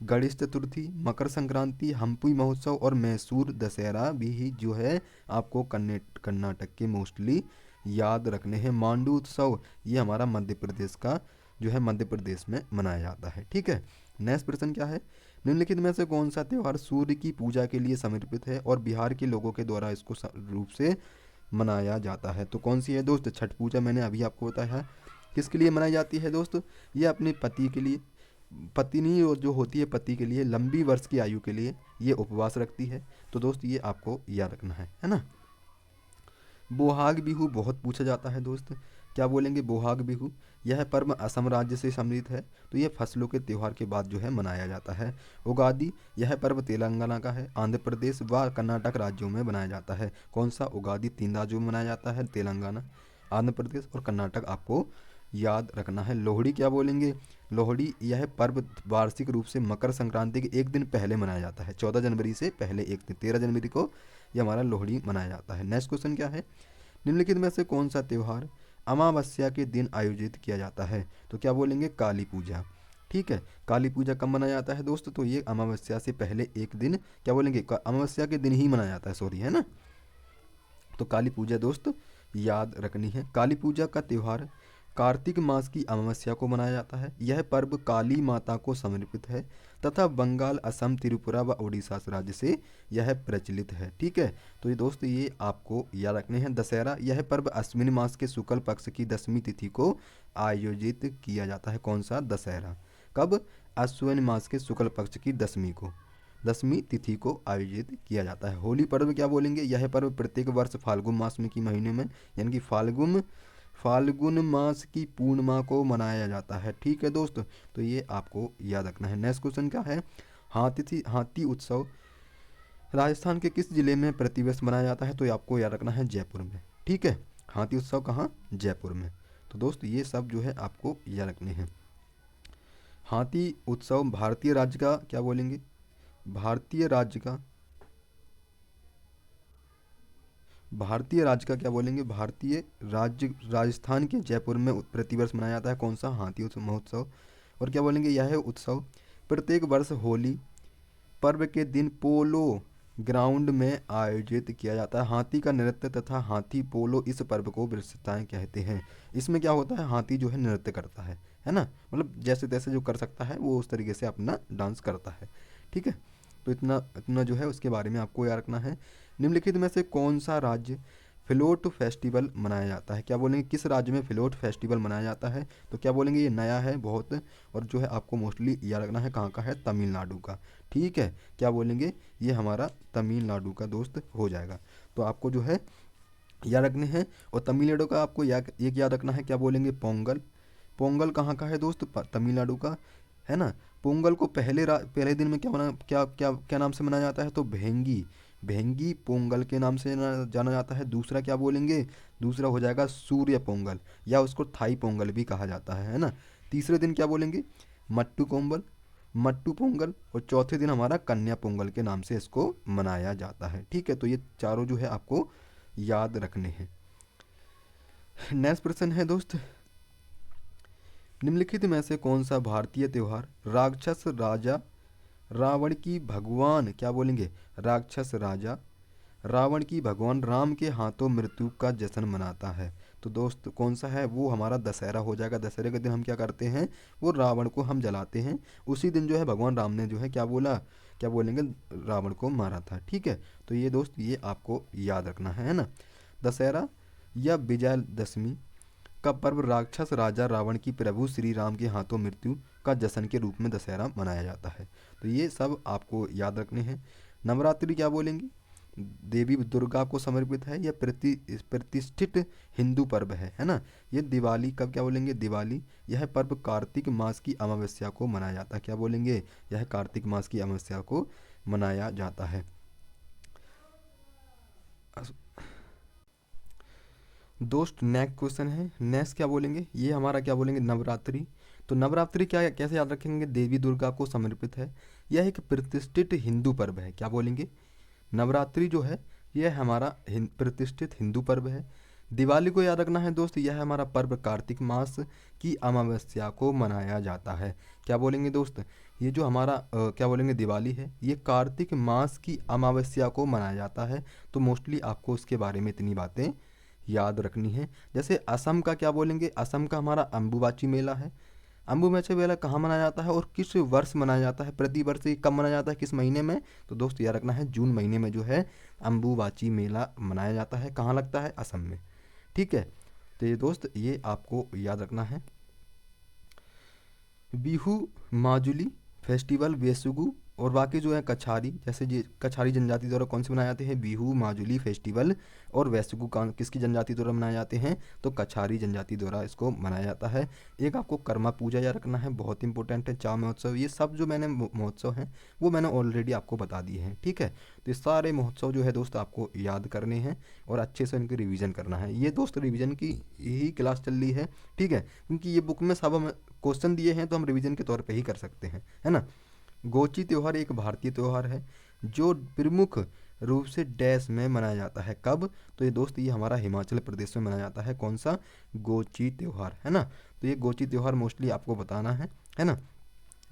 गणेश चतुर्थी, मकर संक्रांति, हम्पी महोत्सव और मैसूर दशहरा भी जो है आपको कर्नाटक के मोस्टली याद रखने हैं। मांडू उत्सव ये हमारा मध्य प्रदेश का जो है मध्य प्रदेश में मनाया जाता है, ठीक है। नेक्स्ट प्रश्न क्या है? निम्नलिखित में से कौन सा त्यौहार सूर्य की पूजा के लिए समर्पित है और बिहार के लोगों के द्वारा इसको रूप से मनाया जाता है? तो कौन सी है दोस्त? छठ पूजा मैंने अभी आपको बताया है। किसके लिए मनाई जाती है दोस्त? ये अपने पति के लिए, पत्नी जो होती है पति के लिए लंबी वर्ष की आयु के लिए ये उपवास रखती है। तो दोस्त ये आपको याद रखना है ना। बोहाग बिहू बहुत पूछा जाता है दोस्त, क्या बोलेंगे? बोहाग बिहू यह पर्व असम राज्य से संबंधित है। तो यह फसलों के त्यौहार के बाद जो है मनाया जाता है। उगादि यह पर्व तेलंगाना का है, आंध्र प्रदेश व कर्नाटक राज्यों में मनाया जाता है। कौन सा? उगादि 3 राज्यों में मनाया जाता है, तेलंगाना, आंध्र प्रदेश और कर्नाटक आपको याद रखना है। लोहड़ी क्या बोलेंगे, लोहड़ी यह पर्व वार्षिक रूप से मकर संक्रांति के एक दिन पहले मनाया जाता है, 14 जनवरी से पहले एक दिन, 13 जनवरी को ये हमारा लोहड़ी मनाया जाता है। नेक्स्ट क्वेश्चन क्या है, निम्नलिखित में से कौन सा त्यौहार अमावस्या के दिन आयोजित किया जाता है, तो क्या बोलेंगे काली पूजा। ठीक है, काली पूजा कब मनाया जाता है दोस्त, तो ये अमावस्या से पहले एक दिन क्या बोलेंगे, अमावस्या के दिन ही मनाया जाता है, सॉरी, है ना। तो काली पूजा दोस्त याद रखनी है। काली पूजा का त्यौहार कार्तिक मास की अमावस्या को मनाया जाता है। यह पर्व काली माता को समर्पित है तथा बंगाल, असम, त्रिपुरा व उड़ीसा राज्य से यह प्रचलित है। ठीक है, तो ये दोस्त ये आपको याद रखने हैं। दशहरा, यह पर्व अश्विन मास के शुक्ल पक्ष की 10वीं तिथि को आयोजित किया जाता है। कौन सा, दशहरा, कब, अश्विन मास के शुक्ल पक्ष की 10वीं तिथि को आयोजित किया जाता है। होली पर्व क्या बोलेंगे, यह पर्व प्रत्येक वर्ष फाल्गुन मास में की महीने में यानी कि फाल्गुन मास की पूर्णिमा को मनाया जाता है। ठीक है दोस्त, तो ये आपको याद रखना है। नेक्स्ट क्वेश्चन क्या है, हाथी उत्सव राजस्थान के किस जिले में प्रतिवर्ष मनाया जाता है, तो ये आपको याद रखना है जयपुर में। ठीक है, हाथी उत्सव कहाँ, जयपुर में। तो दोस्त ये सब जो है आपको याद रखने हैं। हाथी उत्सव भारतीय राज्य का क्या बोलेंगे, भारतीय राज्य का क्या बोलेंगे, भारतीय राज्य राजस्थान के जयपुर में प्रतिवर्ष मनाया जाता है। कौन सा, हाथी उत्सव महोत्सव। और क्या बोलेंगे, यह उत्सव प्रत्येक वर्ष होली पर्व के दिन पोलो ग्राउंड में आयोजित किया जाता है। हाथी का नृत्य तथा हाथी पोलो इस पर्व को विशेषताएं कहते हैं। इसमें क्या होता है, हाथी जो है नृत्य करता है ना, मतलब जैसे तैसे जो कर सकता है वो उस तरीके से अपना डांस करता है। ठीक है, तो इतना इतना जो है उसके बारे में आपको याद रखना है। निम्नलिखित में से कौन सा राज्य फ्लोट फेस्टिवल मनाया जाता है, क्या बोलेंगे, किस राज्य में फ्लोट फेस्टिवल मनाया जाता है, तो क्या बोलेंगे, ये नया है बहुत, और जो है आपको मोस्टली याद रखना है कहाँ का है, तमिलनाडु का। ठीक है, क्या बोलेंगे, ये हमारा तमिलनाडु का दोस्त हो जाएगा। तो आपको जो है याद रखने हैं। और तमिलनाडु का आपको एक याद रखना है, क्या बोलेंगे, पोंगल। पोंगल कहाँ का है दोस्त, तमिलनाडु का, है ना। पोंगल को पहले दिन में क्या नाम से मनाया जाता है, तो भेंगी पोंगल के नाम से जाना जाता है। दूसरा क्या बोलेंगे, दूसरा हो जाएगा सूर्य पोंगल, या उसको थाई पोंगल भी कहा जाता है ना। तीसरे दिन क्या बोलेंगे, मट्टू पोंगल। और चौथे दिन हमारा कन्या पोंगल के नाम से इसको मनाया जाता है। ठीक है, तो ये चारों जो है आपको याद रखने हैं। नेक्स्ट प्रश्न है दोस्त, निम्नलिखित में से कौन सा भारतीय त्यौहार राक्षस राजा रावण की भगवान, क्या बोलेंगे, राक्षस राजा रावण की भगवान राम के हाथों मृत्यु का जश्न मनाता है, तो दोस्त कौन सा है, वो हमारा दशहरा हो जाएगा। दशहरे के दिन हम क्या करते हैं, वो रावण को हम जलाते हैं। उसी दिन जो है भगवान राम ने जो है क्या बोला, क्या बोलेंगे, रावण को मारा था। ठीक है, तो ये दोस्त ये आपको याद रखना है ना। दशहरा या विजयदशमी का पर्व राक्षस राजा रावण की प्रभु श्री राम के हाथों मृत्यु का जश्न के रूप में दशहरा मनाया जाता है। तो ये सब आपको याद रखने हैं। नवरात्रि क्या बोलेंगे, देवी दुर्गा को समर्पित है, यह प्रतिष्ठित हिंदू पर्व है ना। ये दिवाली कब, क्या बोलेंगे, दिवाली, यह पर्व कार्तिक मास की अमावस्या को मनाया जाता है। क्या बोलेंगे, यह कार्तिक मास की अमावस्या को मनाया जाता है। दोस्त नेक्स्ट क्वेश्चन है, नेक्स्ट क्या बोलेंगे, ये हमारा क्या बोलेंगे, नवरात्रि। तो नवरात्रि क्या कैसे याद रखेंगे, देवी दुर्गा को समर्पित है, यह एक प्रतिष्ठित हिंदू पर्व है। क्या बोलेंगे, नवरात्रि जो है यह हमारा प्रतिष्ठित हिंदू पर्व है। दिवाली को याद रखना है दोस्त, यह हमारा पर्व कार्तिक मास की अमावस्या को मनाया जाता है। क्या बोलेंगे दोस्त, ये जो हमारा क्या बोलेंगे, दिवाली है, ये कार्तिक मास की अमावस्या को मनाया जाता है। तो मोस्टली आपको उसके बारे में इतनी बातें याद रखनी है। जैसे असम का क्या बोलेंगे, असम का हमारा अम्बुबाची मेला है। अम्बुबाची मेला कहाँ मनाया जाता है और किस वर्ष मनाया जाता है, प्रति वर्ष ये कब मनाया जाता है, किस महीने में, तो दोस्त याद रखना है जून महीने में जो है अम्बुबाची मेला मनाया जाता है। कहाँ लगता है, असम में। ठीक है, तो ये दोस्त ये आपको याद रखना है। बिहू माजुली फेस्टिवल वेसुगु और बाकी जो है कछारी, जैसे जी कछारी जनजाति द्वारा कौन से मनाए जाते हैं, बिहू, माजुली फेस्टिवल। और वैश्यगु किसकी जनजाति द्वारा मनाए जाते हैं, तो कछारी जनजाति द्वारा इसको मनाया जाता है। एक आपको कर्मा पूजा याद रखना है, बहुत इंपॉर्टेंट है। चाव महोत्सव, ये सब जो मैंने महोत्सव हैं वो मैंने ऑलरेडी आपको बता दिए हैं, ठीक है। तो ये सारे महोत्सव जो है दोस्त आपको याद करने हैं और अच्छे से इनकी रिवीजन करना है। ये दोस्त रिवीजन की ही क्लास चल रही है, ठीक है, क्योंकि ये बुक में सब हम क्वेश्चन दिए हैं तो हम रिवीजन के तौर पे ही कर सकते हैं, है ना। गोची त्यौहार एक भारतीय त्यौहार है जो प्रमुख रूप से डैश में मनाया जाता है। कब, तो ये दोस्त ये हमारा हिमाचल प्रदेश में मनाया जाता है। कौन सा, गोची त्यौहार, है ना। तो ये गोची त्यौहार मोस्टली आपको बताना है ना।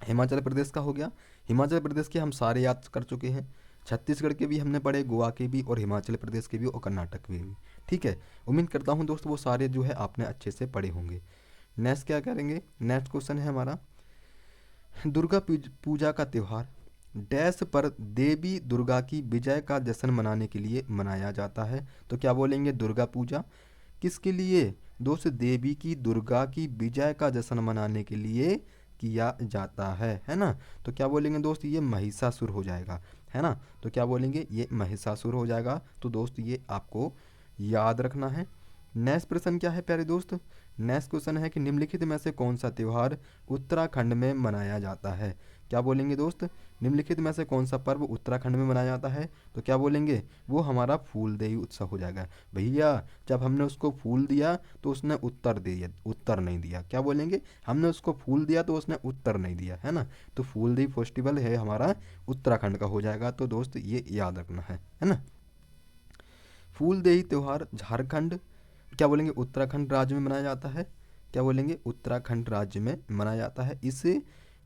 हिमाचल प्रदेश का हो गया। हिमाचल प्रदेश के हम सारे याद कर चुके हैं, छत्तीसगढ़ के भी हमने पढ़े, गोवा के भी, और हिमाचल प्रदेश के भी, और कर्नाटक के भी, ठीक है। उम्मीद करता हूँ दोस्त वो सारे जो है आपने अच्छे से पढ़े होंगे। नेक्स्ट क्या करेंगे, नेक्स्ट क्वेश्चन है हमारा, दुर्गा पूजा का त्यौहार डैश पर देवी दुर्गा की विजय का जश्न मनाने के लिए मनाया जाता है। तो क्या बोलेंगे, दुर्गा पूजा किसके लिए, दोस्त देवी की दुर्गा की विजय का जश्न मनाने के लिए किया जाता है ना। तो क्या बोलेंगे दोस्त, ये महिषासुर हो जाएगा, है ना। तो क्या बोलेंगे, ये महिषासुर हो जाएगा। तो दोस्त ये आपको याद रखना है। नेक्स्ट प्रश्न क्या है प्यारे दोस्त, नेक्स्ट क्वेश्चन है कि निम्नलिखित में से कौन सा त्यौहार उत्तराखंड में मनाया जाता है। क्या बोलेंगे दोस्त, निम्नलिखित में से कौन सा पर्व उत्तराखंड में मनाया जाता है। तो क्या बोलेंगे, वो हमारा फूलदेई उत्सव हो जाएगा। भैया जब हमने उसको फूल दिया तो उसने उत्तर दिया, उत्तर नहीं दिया। क्या बोलेंगे, हमने उसको फूल दिया तो उसने उत्तर नहीं दिया, है ना। तो फूलदेई फेस्टिवल है हमारा उत्तराखंड का हो जाएगा। तो दोस्त ये याद रखना है ना। फूलदेई त्यौहार झारखंड, क्या बोलेंगे, उत्तराखंड राज्य में मनाया जाता है। क्या बोलेंगे, उत्तराखंड राज्य में मनाया जाता है। इसे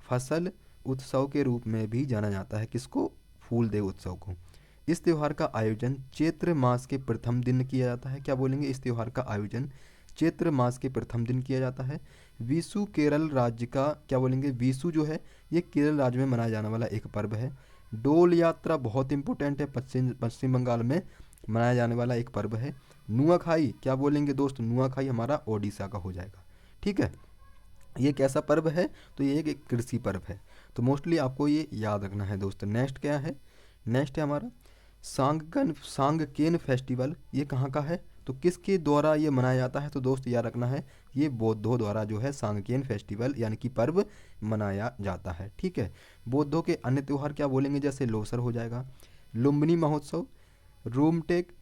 फसल उत्सव के रूप में भी जाना जाता है। किसको, फूलदेव उत्सव को। इस त्यौहार का आयोजन चैत्र मास के प्रथम दिन किया जाता है। क्या बोलेंगे, इस त्यौहार का आयोजन चैत्र मास के प्रथम दिन किया जाता है। विशु केरल राज्य का, क्या बोलेंगे, विशु जो है ये केरल राज्य में मनाया जाने वाला एक पर्व है। डोल यात्रा बहुत इंपॉर्टेंट है, पश्चिम बंगाल में मनाया जाने वाला एक पर्व है। नुआखाई, क्या बोलेंगे दोस्त, नुआखाई हमारा ओडिशा का हो जाएगा, ठीक है। ये कैसा पर्व है, तो ये एक कृषि पर्व है। तो मोस्टली आपको ये याद रखना है दोस्त। नेक्स्ट क्या है, नेक्स्ट है हमारा सांगकेन फेस्टिवल। ये कहाँ का है, तो किसके द्वारा ये मनाया जाता है। तो दोस्त याद रखना है, ये बौद्धों द्वारा जो है सांगकेन फेस्टिवल यानी कि पर्व मनाया जाता है, ठीक है। बौद्धों के अन्य त्यौहार क्या बोलेंगे, जैसे लोसर हो जाएगा, लुम्बिनी महोत्सव, रूमटेक,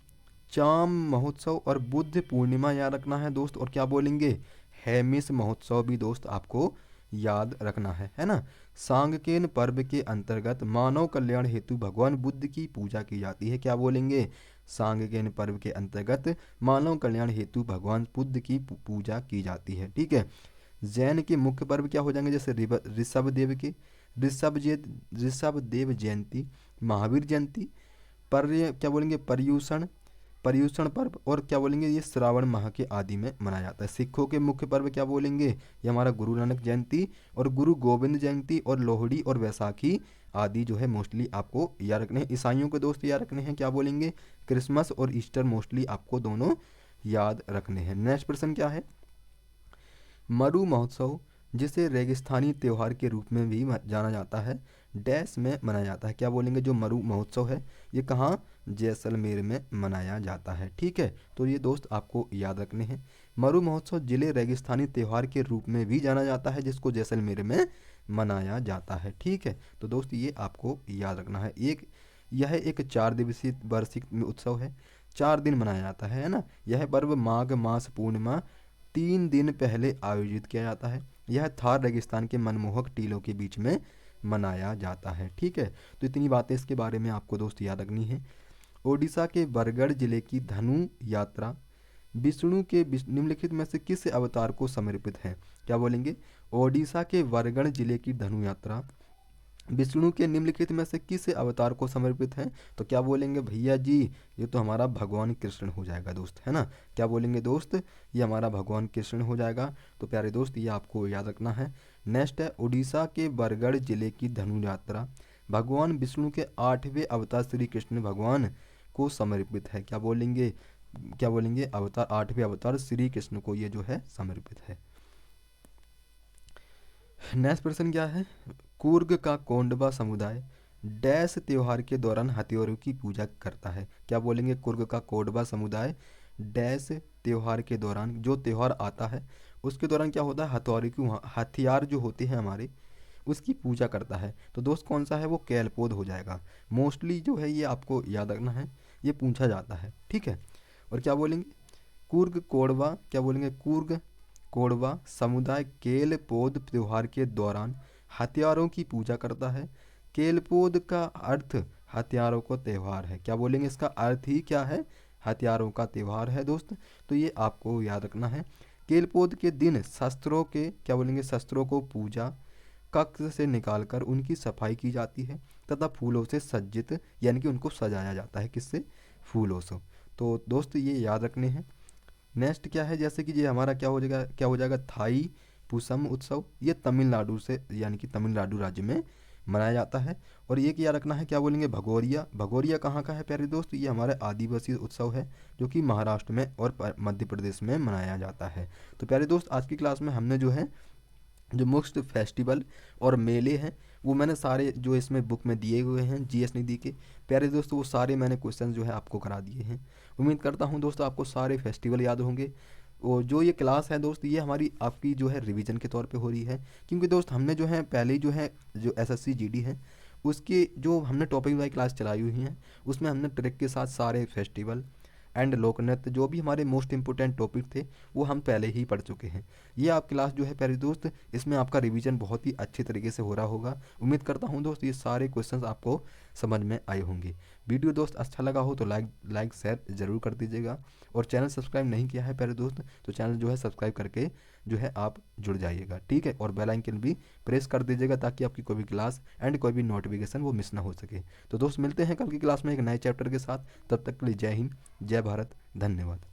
चाम महोत्सव, और बुद्ध पूर्णिमा याद रखना है दोस्त। और क्या बोलेंगे, हेमिस महोत्सव भी दोस्त आपको याद रखना है ना। सांगकेन पर्व के अंतर्गत मानव कल्याण हेतु भगवान बुद्ध की पूजा की जाती है। क्या बोलेंगे, सांगकेन पर्व के अंतर्गत मानव कल्याण हेतु भगवान बुद्ध की पूजा की जाती है, ठीक है। जैन के मुख्य पर्व क्या हो जाएंगे, जैसे ऋषभ देव जयंती, महावीर जयंती, क्या बोलेंगे, पर्युषण पर्व, और क्या बोलेंगे, ये श्रावण माह के आदि में मनाया जाता है। सिखों के मुख्य पर्व क्या बोलेंगे, ये हमारा गुरु नानक जयंती और गुरु गोविंद जयंती और लोहड़ी और वैसाखी आदि जो है मोस्टली आपको याद रखने हैं। ईसाइयों के दोस्त याद रखने हैं, क्या बोलेंगे, क्रिसमस और ईस्टर मोस्टली आपको दोनों याद रखने हैं। नेक्स्ट प्रश्न क्या है, मरु महोत्सव जिसे रेगिस्तानी त्यौहार के रूप में भी जाना जाता है डैश में मनाया जाता है। क्या बोलेंगे, जो मरु महोत्सव है ये कहाँ, जैसलमेर में मनाया जाता है, ठीक है। तो ये दोस्त आपको याद रखने हैं। मरु महोत्सव जिले रेगिस्तानी त्यौहार के रूप में भी जाना जाता है जिसको जैसलमेर में मनाया जाता है, ठीक है। तो दोस्त ये आपको याद रखना है। यह एक 4 दिवसीय वार्षिक उत्सव है, 4 दिन मनाया जाता है ना। यह पर्व माघ मास पूर्णिमा 3 दिन पहले आयोजित किया जाता है। यह थार रेगिस्तान के मनमोहक टीलों के बीच में मनाया जाता है, ठीक है। तो इतनी बातें इसके बारे में आपको दोस्त याद रखनी है। ओडिशा के बरगढ़ जिले की धनु यात्रा विष्णु के निम्नलिखित में से किस अवतार को समर्पित है। क्या बोलेंगे, ओडिशा के बरगढ़ जिले की धनु यात्रा विष्णु के निम्नलिखित में से किस अवतार को समर्पित है। तो क्या बोलेंगे भैया जी, ये तो हमारा भगवान कृष्ण हो जाएगा दोस्त, है ना। क्या बोलेंगे दोस्त, ये हमारा भगवान कृष्ण हो जाएगा। तो प्यारे दोस्त ये आपको याद रखना है। नेक्स्ट है, उड़ीसा के बरगढ़ जिले की धनु यात्रा भगवान विष्णु के 8वें अवतार श्री कृष्ण भगवान को समर्पित है। क्या बोलेंगे, क्या बोलेंगे, अवतार 8वें अवतार श्री कृष्ण को ये जो है समर्पित है। नेक्स्ट प्रश्न क्या है, कूर्ग का कोंडवा समुदाय डैश त्योहार के दौरान हथियारों की पूजा करता है। क्या बोलेंगे? कुर्ग का कोडवा समुदाय डैश त्योहार के दौरान, जो त्यौहार आता है उसके दौरान क्या होता है, हथौड़ी की हथियार जो होते हैं हमारे, उसकी पूजा करता है। तो दोस्त कौन सा है? वो कैलपोद हो जाएगा। मोस्टली जो है ये आपको याद रखना है, ये पूछा जाता है, ठीक है। और क्या बोलेंगे? कुर्ग कोडवा, क्या बोलेंगे? कुर्ग कोडवा समुदाय केलपोद त्योहार के दौरान हथियारों की पूजा करता है। केलपोद का अर्थ हथियारों का त्यौहार है। क्या बोलेंगे? इसका अर्थ ही क्या है? हथियारों का त्यौहार है दोस्त। तो ये आपको याद रखना है। केलपोद के दिन शस्त्रों के, क्या बोलेंगे? शस्त्रों को पूजा कक्ष से निकालकर उनकी सफाई की जाती है तथा फूलों से सज्जित, यानी कि उनको सजाया जाता है। किससे? फूलों से। तो दोस्त ये याद रखने हैं। नेक्स्ट क्या है, जैसे कि ये हमारा क्या हो जाएगा थाई पुसम उत्सव। ये तमिलनाडु से, यानी कि तमिलनाडु राज्य में मनाया जाता है। और ये क्या रखना है? क्या बोलेंगे? भगोरिया। भगोरिया कहाँ का है प्यारे दोस्त? ये हमारे आदिवासी उत्सव है जो कि महाराष्ट्र में और मध्य प्रदेश में मनाया जाता है। तो प्यारे दोस्त आज की क्लास में हमने जो है जो मोस्ट फेस्टिवल और मेले हैं वो मैंने सारे जो इसमें बुक में दिए हुए हैं जीएस निधि के, प्यारे दोस्तों वो सारे मैंने क्वेश्चन जो है आपको करा दिए हैं। उम्मीद करता हूँ दोस्तों आपको सारे फेस्टिवल याद होंगे। और जो ये क्लास है दोस्त ये हमारी आपकी जो है रिवीजन के तौर पे हो रही है, क्योंकि दोस्त हमने जो है पहले ही जो है जो एसएससी जीडी है उसके जो हमने टॉपिक वाइज क्लास चलाई हुई हैं उसमें हमने ट्रिक के साथ सारे फेस्टिवल एंड लोक नृत्य जो भी हमारे मोस्ट इंपॉर्टेंट टॉपिक थे वो हम पहले ही पढ़ चुके हैं। ये आप क्लास जो है प्यारे दोस्त इसमें आपका रिवीजन बहुत ही अच्छे तरीके से हो रहा होगा। उम्मीद करता हूँ दोस्त ये सारे क्वेश्चंस आपको समझ में आए होंगे। वीडियो दोस्त अच्छा लगा हो तो लाइक शेयर ज़रूर कर दीजिएगा। और चैनल सब्सक्राइब नहीं किया है प्यारे दोस्त तो चैनल जो है सब्सक्राइब करके जो है आप जुड़ जाइएगा, ठीक है। और बेल आइकन भी प्रेस कर दीजिएगा ताकि आपकी कोई भी क्लास एंड कोई भी नोटिफिकेशन वो मिस ना हो सके। तो दोस्त मिलते हैं कल की क्लास में एक नए चैप्टर के साथ। तब तक के लिए जय हिंद, जय भारत, धन्यवाद।